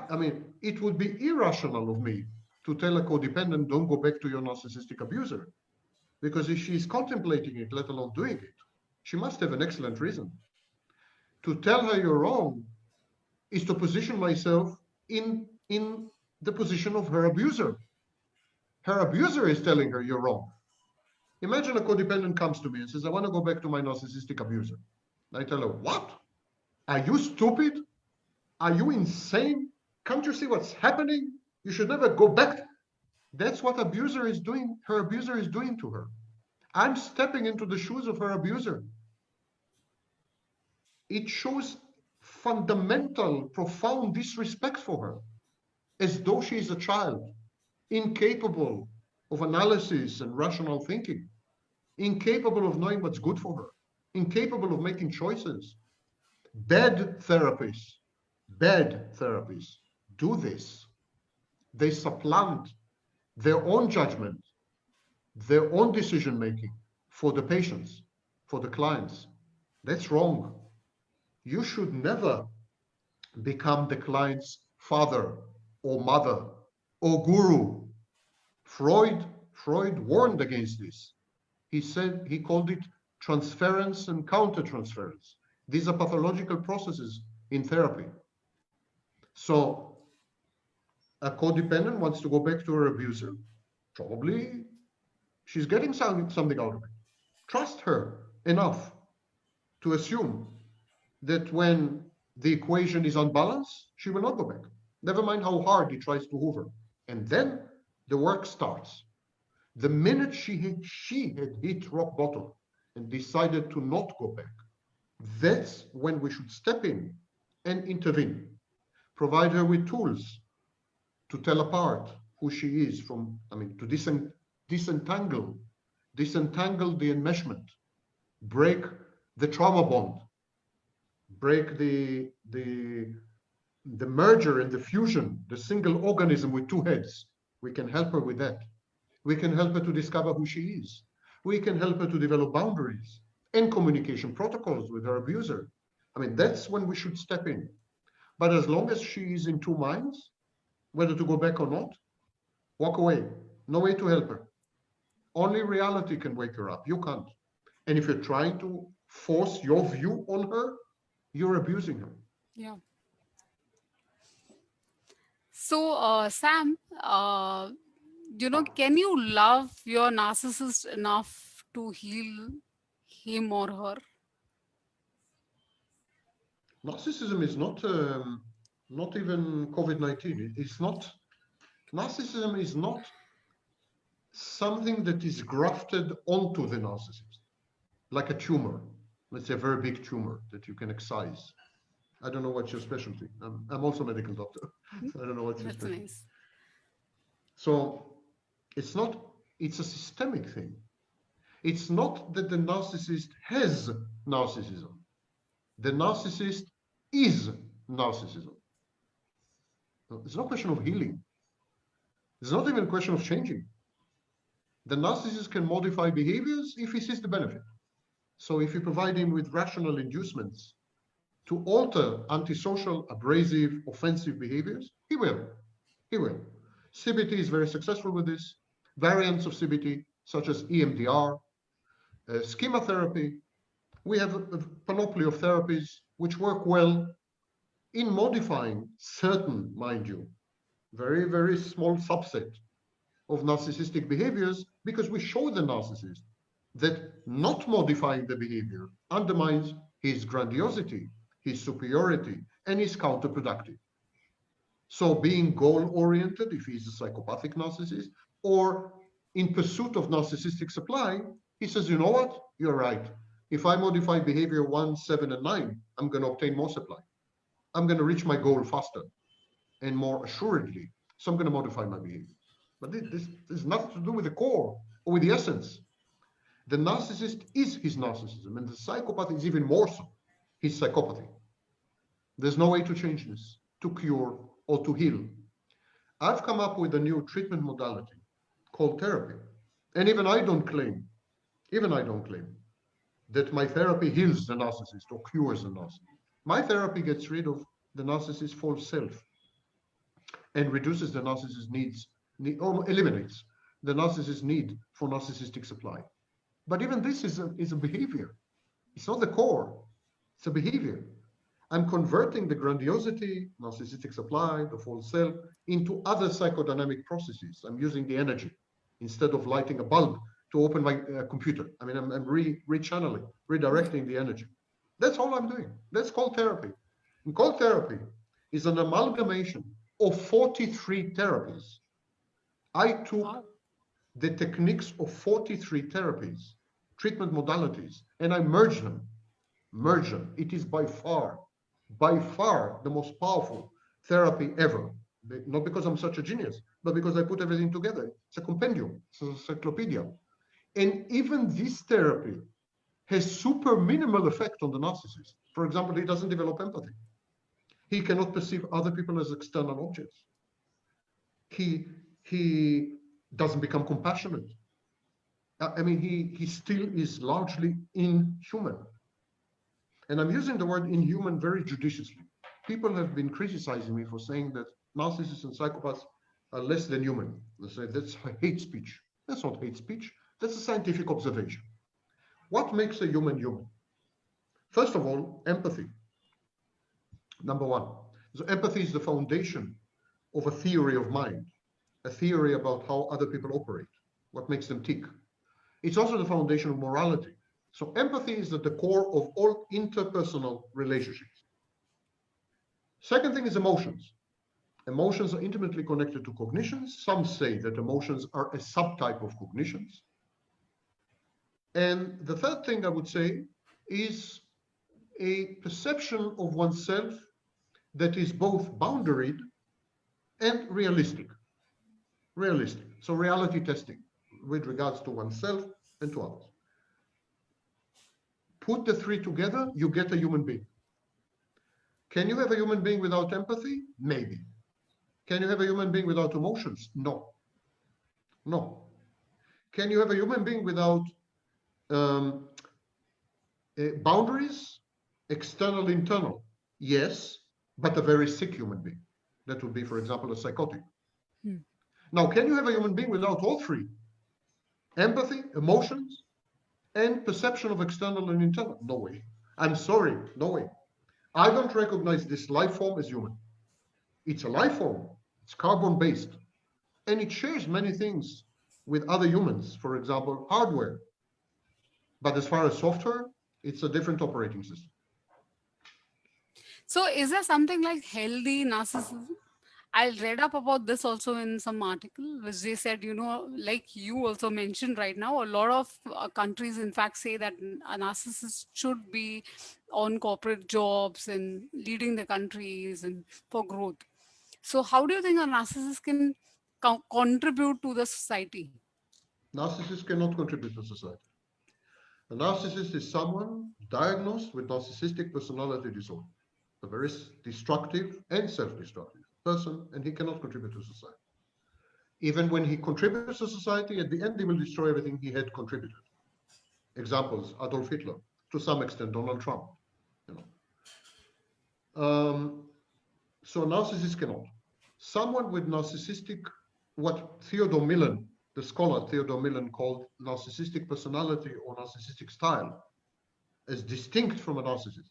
I mean, it would be irrational of me to tell a codependent, don't go back to your narcissistic abuser. Because if she's contemplating it, let alone doing it, she must have an excellent reason. To tell her you're wrong is to position myself in the position of her abuser. Her abuser is telling her you're wrong. Imagine a codependent comes to me and says, I want to go back to my narcissistic abuser. I tell her, what? Are you stupid? Are you insane? Can't you see what's happening? You should never go back. That's what abuser is doing. Her abuser is doing to her. I'm stepping into the shoes of her abuser. It shows fundamental, profound disrespect for her, as though she is a child, incapable of analysis and rational thinking, incapable of knowing what's good for her, incapable of making choices. Bad therapists do this. They supplant their own judgment, their own decision making for the patients, for the clients. That's wrong. You should never become the client's father or mother or guru. Freud warned against this. He called it transference and countertransference. These are pathological processes in therapy. So a codependent wants to go back to her abuser. Probably she's getting something out of it. Trust her enough to assume that when the equation is unbalanced, she will not go back. Never mind how hard he tries to hoover. And then the work starts. The minute she had hit rock bottom and decided to not go back, that's when we should step in and intervene. Provide her with tools to tell apart who she is from, to disentangle the enmeshment, break the trauma bond, break the merger and the fusion, the single organism with two heads. We can help her with that. We can help her to discover who she is. We can help her to develop boundaries and communication protocols with her abuser. That's when we should step in. But as long as she is in two minds, whether to go back or not, walk away. No way to help her. Only reality can wake her up. You can't. And if you're trying to force your view on her, you're abusing her. Yeah. So, Sam, can you love your narcissist enough to heal him or her? Narcissism is not even COVID-19. It's not. Narcissism is not something that is grafted onto the narcissist, like a tumor. Let's say a very big tumor that you can excise. I don't know what's your specialty. I'm also a medical doctor. So I don't know what's your specialty. Nice. So it's a systemic thing. It's not that the narcissist has narcissism. The narcissist is narcissism. It's not a question of healing. It's not even a question of changing. The narcissist can modify behaviors if he sees the benefit. So if you provide him with rational inducements to alter antisocial, abrasive, offensive behaviors, he will. He will. CBT is very successful with this. Variants of CBT, such as EMDR, schema therapy. We have a panoply of therapies which work well in modifying certain, mind you, very, very small subset of narcissistic behaviors, because we show the narcissist that not modifying the behavior undermines his grandiosity, his superiority, and is counterproductive. So being goal-oriented, if he's a psychopathic narcissist, or in pursuit of narcissistic supply, he says, you know what? You're right. If I modify behavior 1, 7, and 9, I'm going to obtain more supply. I'm going to reach my goal faster and more assuredly. So I'm going to modify my behavior. But this has nothing to do with the core or with the essence. The narcissist is his narcissism, and the psychopath is even more so his psychopathy. There's no way to change this, to cure or to heal. I've come up with a new treatment modality called therapy. And even I don't claim that my therapy heals the narcissist or cures the narcissist. My therapy gets rid of the narcissist's false self and reduces the narcissist's needs, or eliminates the narcissist's need for narcissistic supply. But even this is a behavior. It's not the core, it's a behavior. I'm converting the grandiosity, narcissistic supply, the false self, into other psychodynamic processes. I'm using the energy instead of lighting a bulb to open my computer. I'm rechanneling, redirecting the energy. That's all I'm doing. That's called therapy. And called therapy is an amalgamation of 43 therapies. I took the techniques of 43 therapies, treatment modalities, and I merged them. It is by far the most powerful therapy ever. Not because I'm such a genius, but because I put everything together. It's a compendium, it's an encyclopedia. And even this therapy has super minimal effect on the narcissist. For example, he doesn't develop empathy. He cannot perceive other people as external objects. He doesn't become compassionate. He still is largely inhuman. And I'm using the word inhuman very judiciously. People have been criticizing me for saying that narcissists and psychopaths are less than human. They say that's hate speech. That's not hate speech. That's a scientific observation. What makes a human human? First of all, empathy. Number one. So empathy is the foundation of a theory of mind, a theory about how other people operate, what makes them tick. It's also the foundation of morality. So empathy is at the core of all interpersonal relationships. Second thing is emotions. Emotions are intimately connected to cognitions. Some say that emotions are a subtype of cognitions. And the third thing I would say is a perception of oneself that is both boundaried and realistic. Realistic. So reality testing with regards to oneself and to others. Put the three together, you get a human being. Can you have a human being without empathy? Maybe. Can you have a human being without emotions? No. No. Can you have a human being without boundaries, external, internal? Yes, but a very sick human being. That would be, for example, a psychotic. Now, can you have a human being without all three? Empathy, emotions, and perception of external and internal? No way. I'm sorry, no way. I don't recognize this life form as human. It's a life form. It's carbon-based. And it shares many things with other humans, for example, hardware. But as far as software, it's a different operating system. So is there something like healthy narcissism? I read up about this also in some article, which they said, like you also mentioned right now, a lot of countries, in fact, say that a narcissist should be on corporate jobs and leading the countries and for growth. So, how do you think a narcissist can contribute to the society? Narcissists cannot contribute to society. A narcissist is someone diagnosed with narcissistic personality disorder, a very destructive and self-destructive person, and he cannot contribute to society. Even when he contributes to society, at the end, he will destroy everything he had contributed. Examples, Adolf Hitler, to some extent, Donald Trump. You know. So a narcissist cannot. Someone with narcissistic, what Theodore Millen, the scholar Theodore Millen, called narcissistic personality or narcissistic style, as distinct from a narcissism.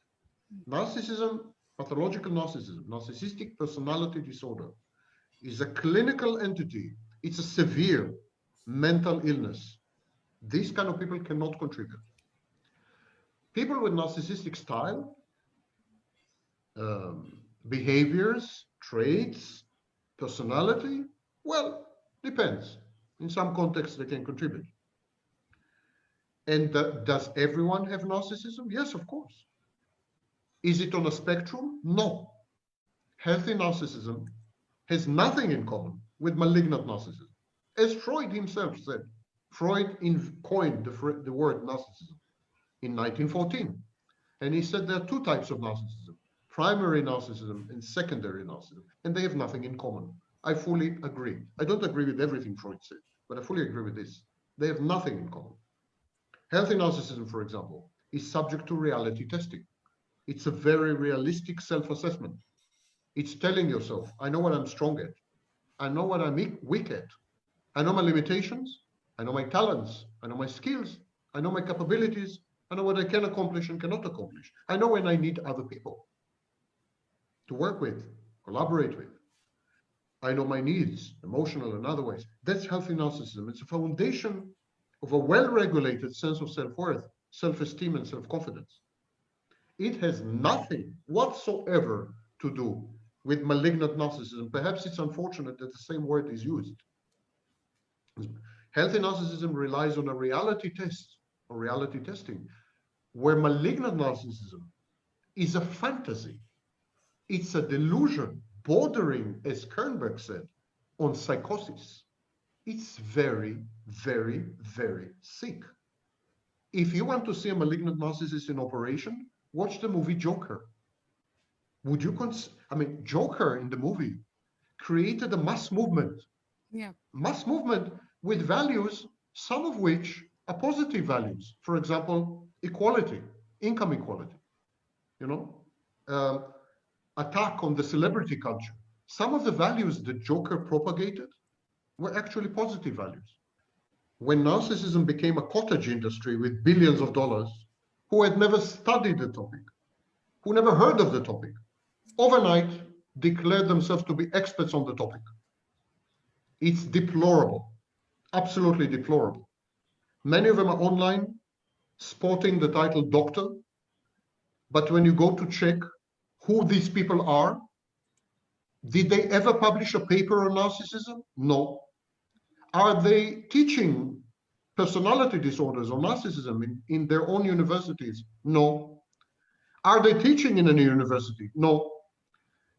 Narcissism, pathological narcissism, narcissistic personality disorder, is a clinical entity. It's a severe mental illness. These kind of people cannot contribute. People with narcissistic style, behaviors, traits, personality, well, depends. In some contexts, they can contribute. And does everyone have narcissism? Yes, of course. Is it on a spectrum? No. Healthy narcissism has nothing in common with malignant narcissism. As Freud himself said, Freud coined the word narcissism in 1914. And he said there are two types of narcissism, primary narcissism and secondary narcissism, and they have nothing in common. I fully agree. I don't agree with everything Freud said, but I fully agree with this. They have nothing in common. Healthy narcissism, for example, is subject to reality testing. It's a very realistic self-assessment. It's telling yourself, I know what I'm strong at. I know what I'm weak at. I know my limitations. I know my talents. I know my skills. I know my capabilities. I know what I can accomplish and cannot accomplish. I know when I need other people to work with, collaborate with. I know my needs, emotional and otherwise. That's healthy narcissism. It's a foundation of a well-regulated sense of self-worth, self-esteem, and self-confidence. It has nothing whatsoever to do with malignant narcissism. Perhaps it's unfortunate that the same word is used. Healthy narcissism relies on a reality test or reality testing, where malignant narcissism is a fantasy. It's a delusion bordering, as Kernberg said, on psychosis. It's very, very, very sick. If you want to see a malignant narcissist in operation, watch the movie Joker. Would you Joker in the movie created a mass movement. Yeah. Mass movement with values, some of which are positive values. For example, equality, income equality, attack on the celebrity culture. Some of the values the Joker propagated were actually positive values. when narcissism became a cottage industry with billions of dollars, who had never studied the topic, who never heard of the topic, overnight declared themselves to be experts on the topic. It's deplorable, absolutely deplorable. Many of them are online, sporting the title doctor, but when you go to check who these people are, did they ever publish a paper on narcissism? No. Are they teaching personality disorders or narcissism in their own universities? No. Are they teaching in any university? No.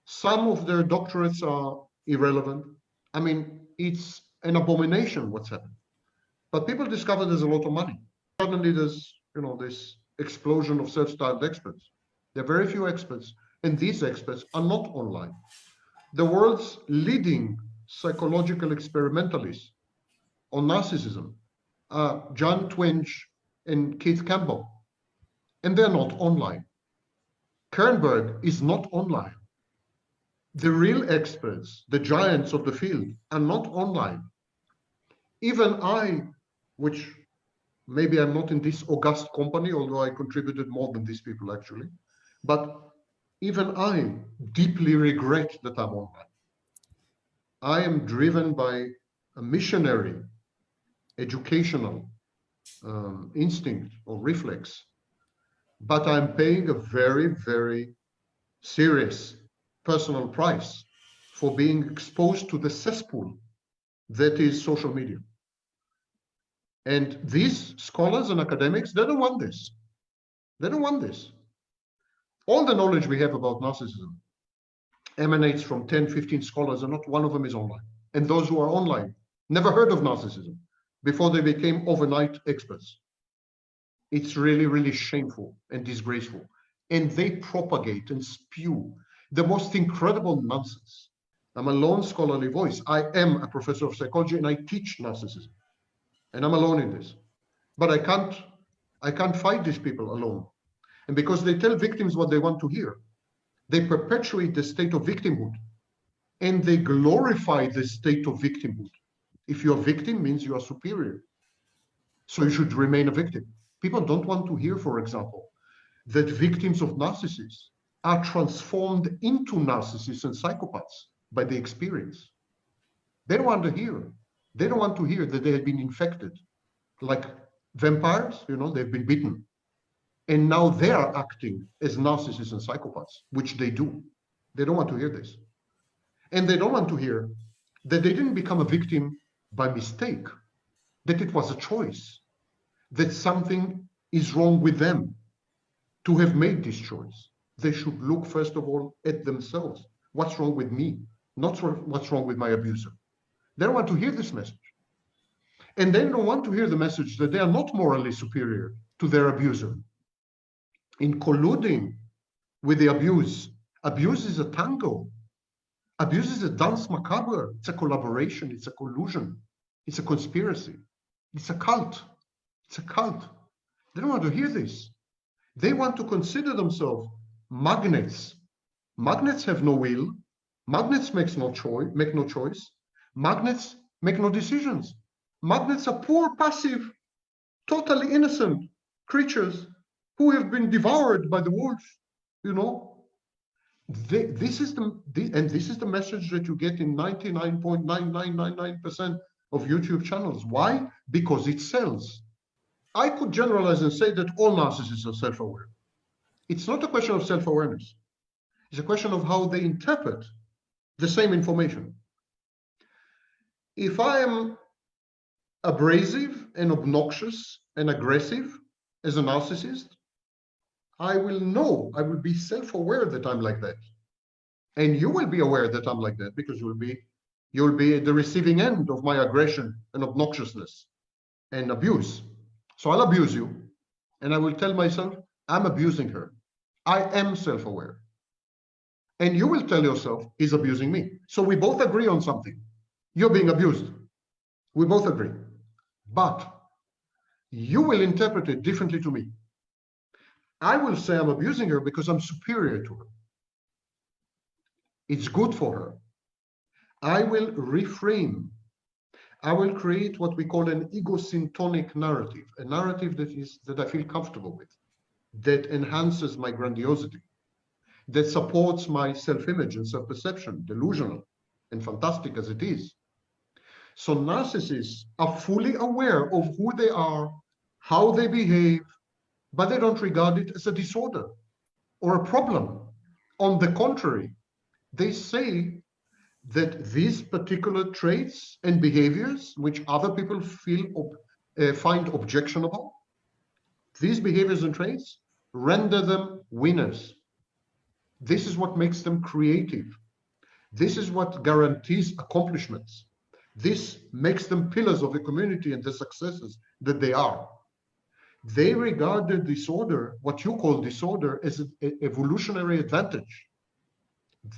Some of their doctorates are irrelevant. I mean, it's an abomination what's happened. But people discover there's a lot of money. Suddenly there's, this explosion of self-styled experts. There are very few experts, and these experts are not online. The world's leading psychological experimentalists on narcissism are John Twenge and Keith Campbell, and they're not online. Kernberg is not online. The real experts, the giants of the field, are not online. Even I, which maybe I'm not in this august company, although I contributed more than these people actually, but even I deeply regret that I'm online. I am driven by a missionary, educational instinct or reflex, but I'm paying a very, very serious personal price for being exposed to the cesspool that is social media. And these scholars and academics, they don't want this. They don't want this. All the knowledge we have about narcissism emanates from 10, 15 scholars, and not one of them is online. And those who are online never heard of narcissism before they became overnight experts. It's really, really shameful and disgraceful. And they propagate and spew the most incredible nonsense. I'm a lone scholarly voice. I am a professor of psychology and I teach narcissism. And I'm alone in this. But I can't fight these people alone. And because they tell victims what they want to hear, they perpetuate the state of victimhood and they glorify the state of victimhood. If you're a victim, means you are superior. So you should remain a victim. People don't want to hear, for example, that victims of narcissists are transformed into narcissists and psychopaths by the experience. They don't want to hear. They don't want to hear that they have been infected. Like vampires, they've been bitten. And now they are acting as narcissists and psychopaths, which they do. They don't want to hear this. And they don't want to hear that they didn't become a victim by mistake, that it was a choice, that something is wrong with them to have made this choice. They should look, first of all, at themselves. What's wrong with me? Not what's wrong with my abuser. They don't want to hear this message. And they don't want to hear the message that they are not morally superior to their abuser. In colluding with the abuse is a tango. Abuse is a dance macabre. It's a collaboration. It's a collusion. It's a conspiracy. It's a cult. It's a cult. They don't want to hear this. They want to consider themselves magnets. Magnets have no will. Magnets make no choice. Magnets make no decisions. Magnets are poor, passive, totally innocent creatures who have been devoured by the wolves. This is the message that you get in 99.9999% of YouTube channels. Why? Because it sells. I could generalize and say that all narcissists are self-aware. It's not a question of self-awareness. It's a question of how they interpret the same information. If I am abrasive and obnoxious and aggressive as a narcissist, I will be self-aware that I'm like that. And you will be aware that I'm like that because you'll be at the receiving end of my aggression and obnoxiousness and abuse. So I'll abuse you and I will tell myself, I'm abusing her. I am self-aware. And you will tell yourself, he's abusing me. So we both agree on something. You're being abused. We both agree. But you will interpret it differently to me. I will say I'm abusing her because I'm superior to her. It's good for her. I will reframe. I will create what we call an egosyntonic narrative, a narrative that I feel comfortable with, that enhances my grandiosity, that supports my self-image and self-perception, delusional and fantastic as it is. So narcissists are fully aware of who they are, how they behave, but they don't regard it as a disorder or a problem. On the contrary, they say that these particular traits and behaviors, which other people find objectionable, these behaviors and traits render them winners. This is what makes them creative. This is what guarantees accomplishments. This makes them pillars of the community and the successes that they are. They regard the disorder, what you call disorder, as an evolutionary advantage.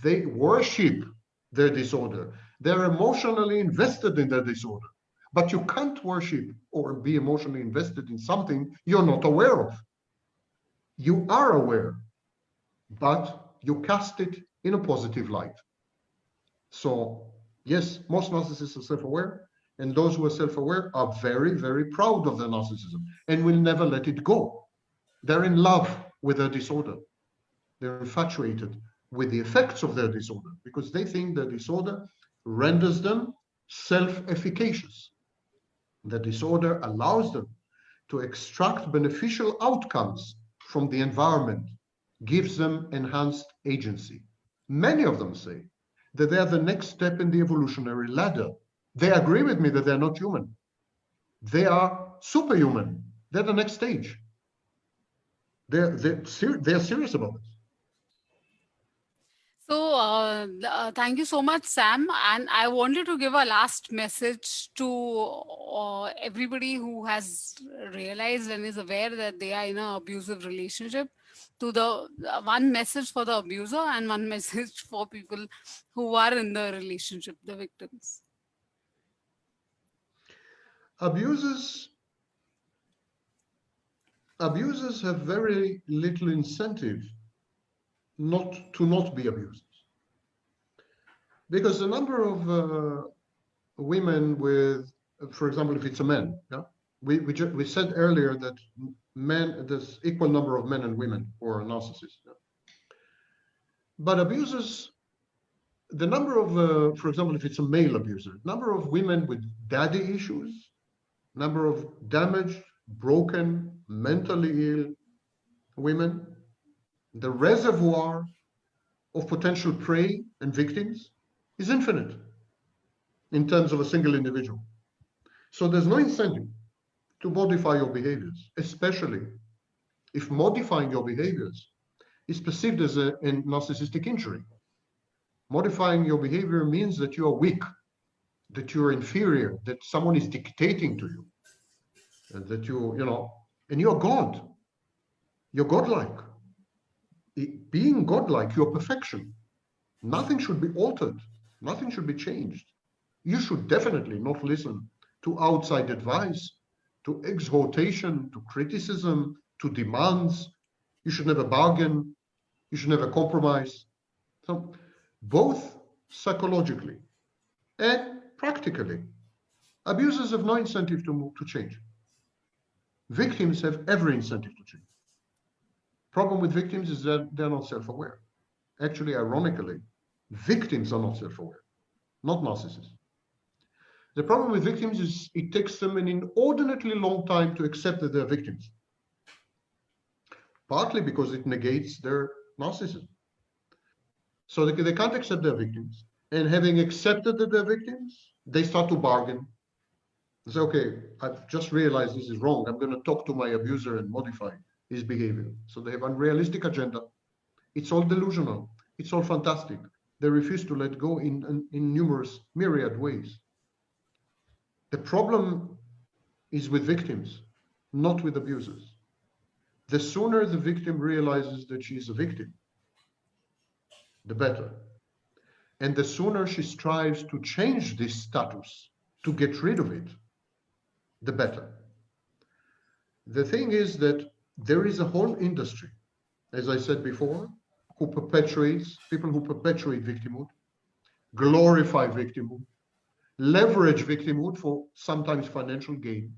They worship their disorder. They're emotionally invested in their disorder. But you can't worship or be emotionally invested in something you're not aware of. You are aware, but you cast it in a positive light. So, yes, most narcissists are self-aware, and those who are self-aware are very, very proud of their narcissism and will never let it go. They're in love with their disorder. They're infatuated with the effects of their disorder because they think their disorder renders them self-efficacious. The disorder allows them to extract beneficial outcomes from the environment, gives them enhanced agency. Many of them say that they are the next step in the evolutionary ladder. They agree with me that they're not human. They are superhuman. They're the next stage. They're serious about it. So, thank you so much, Sam. And I wanted to give a last message to everybody who has realized and is aware that they are in an abusive relationship. To the one message for the abuser and one message for people who are in the relationship, the victims. Abusers have very little incentive not be abusers, because the number of women with, for example, if it's a man, yeah, we said earlier that there's equal number of men and women who are narcissists, yeah? But abusers, the number of, for example, if it's a male abuser, number of women with daddy issues, number of damaged, broken, mentally ill women, the reservoir of potential prey and victims is infinite in terms of a single individual. So there's no incentive to modify your behaviors, especially if modifying your behaviors is perceived as a narcissistic injury. Modifying your behavior means that you are weak, that you're inferior, that someone is dictating to you, that and you're God. You're godlike. Being godlike, you're perfection. Nothing should be altered. Nothing should be changed. You should definitely not listen to outside advice, to exhortation, to criticism, to demands. You should never bargain. You should never compromise. So both psychologically and practically, abusers have no incentive to change. Victims have every incentive to change. Problem with victims is that they're not self-aware. Actually, ironically, victims are not self-aware, not narcissists. The problem with victims is it takes them an inordinately long time to accept that they're victims, partly because it negates their narcissism. So they can't accept they're victims. And having accepted that they're victims, they start to bargain. They say, okay, I've just realized this is wrong. I'm going to talk to my abuser and modify his behavior. So they have unrealistic agenda. It's all delusional. It's all fantastic. They refuse to let go in numerous, myriad ways. The problem is with victims, not with abusers. The sooner the victim realizes that she is a victim, the better. And the sooner she strives to change this status, to get rid of it, the better. The thing is that there is a whole industry, as I said before, people who perpetuate victimhood, glorify victimhood, leverage victimhood for sometimes financial gain,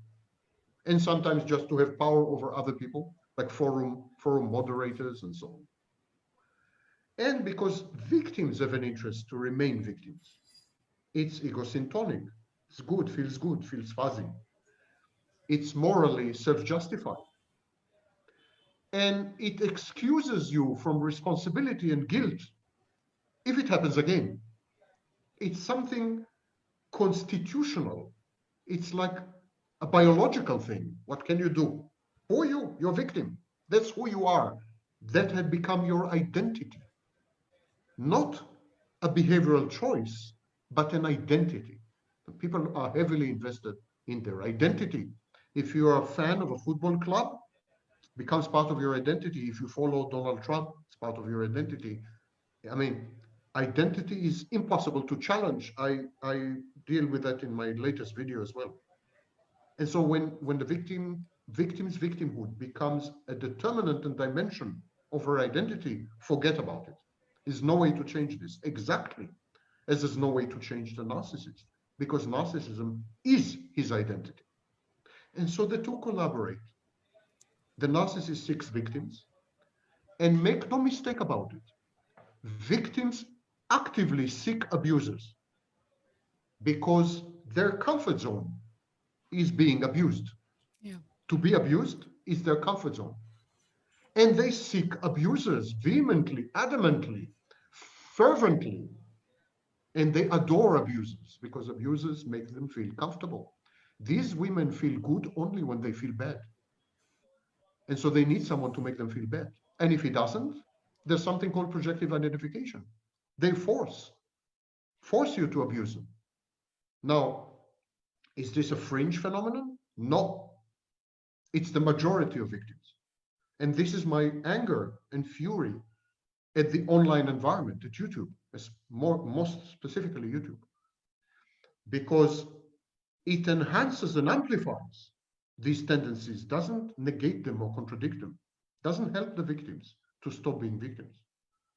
and sometimes just to have power over other people, like forum moderators and so on. And because victims have an interest to remain victims. It's egosyntonic. It's good, feels fuzzy. It's morally self-justified. And it excuses you from responsibility and guilt if it happens again. It's something constitutional. It's like a biological thing. What can you do? Who are you? You're a victim. That's who you are. That had become your identity. Not a behavioral choice, but an identity. People are heavily invested in their identity. If you're a fan of a football club, it becomes part of your identity. If you follow Donald Trump, it's part of your identity. I mean, identity is impossible to challenge. I deal with that in my latest video as well. And so when the victim's victimhood becomes a determinant and dimension of her identity, forget about it. There's no way to change this. Exactly as there's no way to change the narcissist, because narcissism is his identity. And so the two collaborate. The narcissist seeks victims, and make no mistake about it, victims actively seek abusers because their comfort zone is being abused. Yeah. To be abused is their comfort zone. And they seek abusers vehemently, adamantly, fervently. And they adore abusers because abusers make them feel comfortable. These women feel good only when they feel bad. And so they need someone to make them feel bad. And if he doesn't, there's something called projective identification. They force you to abuse them. Now, is this a fringe phenomenon? No. It's the majority of victims. And this is my anger and fury at the online environment, at YouTube, most specifically YouTube, because it enhances and amplifies these tendencies, doesn't negate them or contradict them, doesn't help the victims to stop being victims,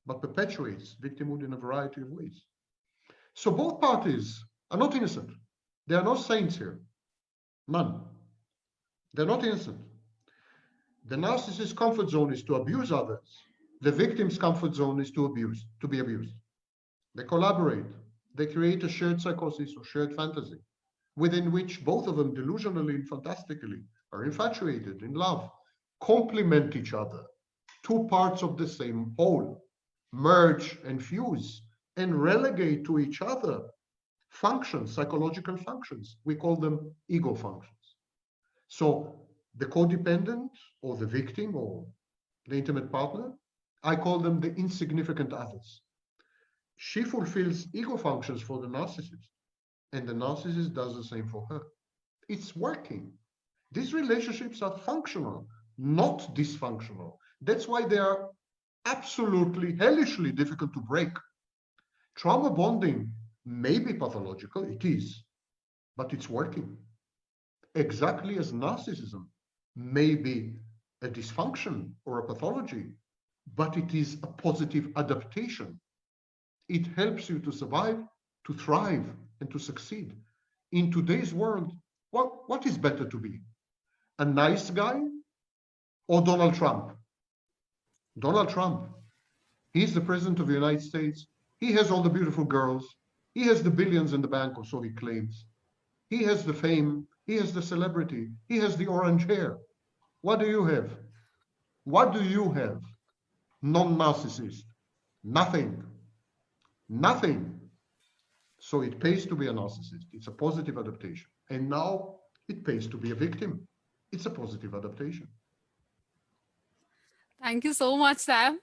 but perpetuates victimhood in a variety of ways. So both parties are not innocent. There are no saints here. None. They're not innocent. The narcissist's comfort zone is to abuse others. The victim's comfort zone is to be abused. They collaborate. They create a shared psychosis or shared fantasy within which both of them delusionally and fantastically are infatuated, in love, complement each other. Two parts of the same whole merge and fuse and relegate to each other functions, psychological functions. We call them ego functions. So the codependent or the victim or the intimate partner, I call them the insignificant others. She fulfills ego functions for the narcissist, and the narcissist does the same for her. It's working. These relationships are functional, not dysfunctional. That's why they are absolutely hellishly difficult to break. Trauma bonding may be pathological, it is, but it's working. Exactly as narcissism may be a dysfunction or a pathology, but it is a positive adaptation. It helps you to survive, to thrive, and to succeed. In today's world, what is better to be? A nice guy or Donald Trump? Donald Trump. He's the president of the United States. He has all the beautiful girls. He has the billions in the bank, or so he claims. He has the fame. He has the celebrity. He has the orange hair. What do you have? What do you have? Non-narcissist. Nothing. Nothing. So it pays to be a narcissist. It's a positive adaptation. And now it pays to be a victim. It's a positive adaptation. Thank you so much, Sam.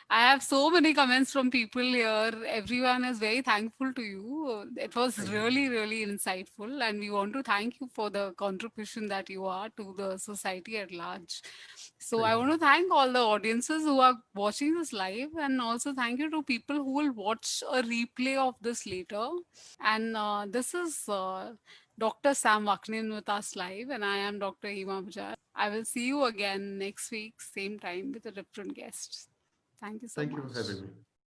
I have so many comments from people here. Everyone is very thankful to you. It was Thank you. really, really insightful. And we want to thank you for the contribution that you are to the society at large. So Thank I you. want to thank all the audiences who are watching this live, and also thank you to people who will watch a replay of this later. And this is Dr. Sam Vaknin with us live, and I am Dr. Hema Bajar. I will see you again next week, same time with a different guest. Thank you so Thank you for having much. me.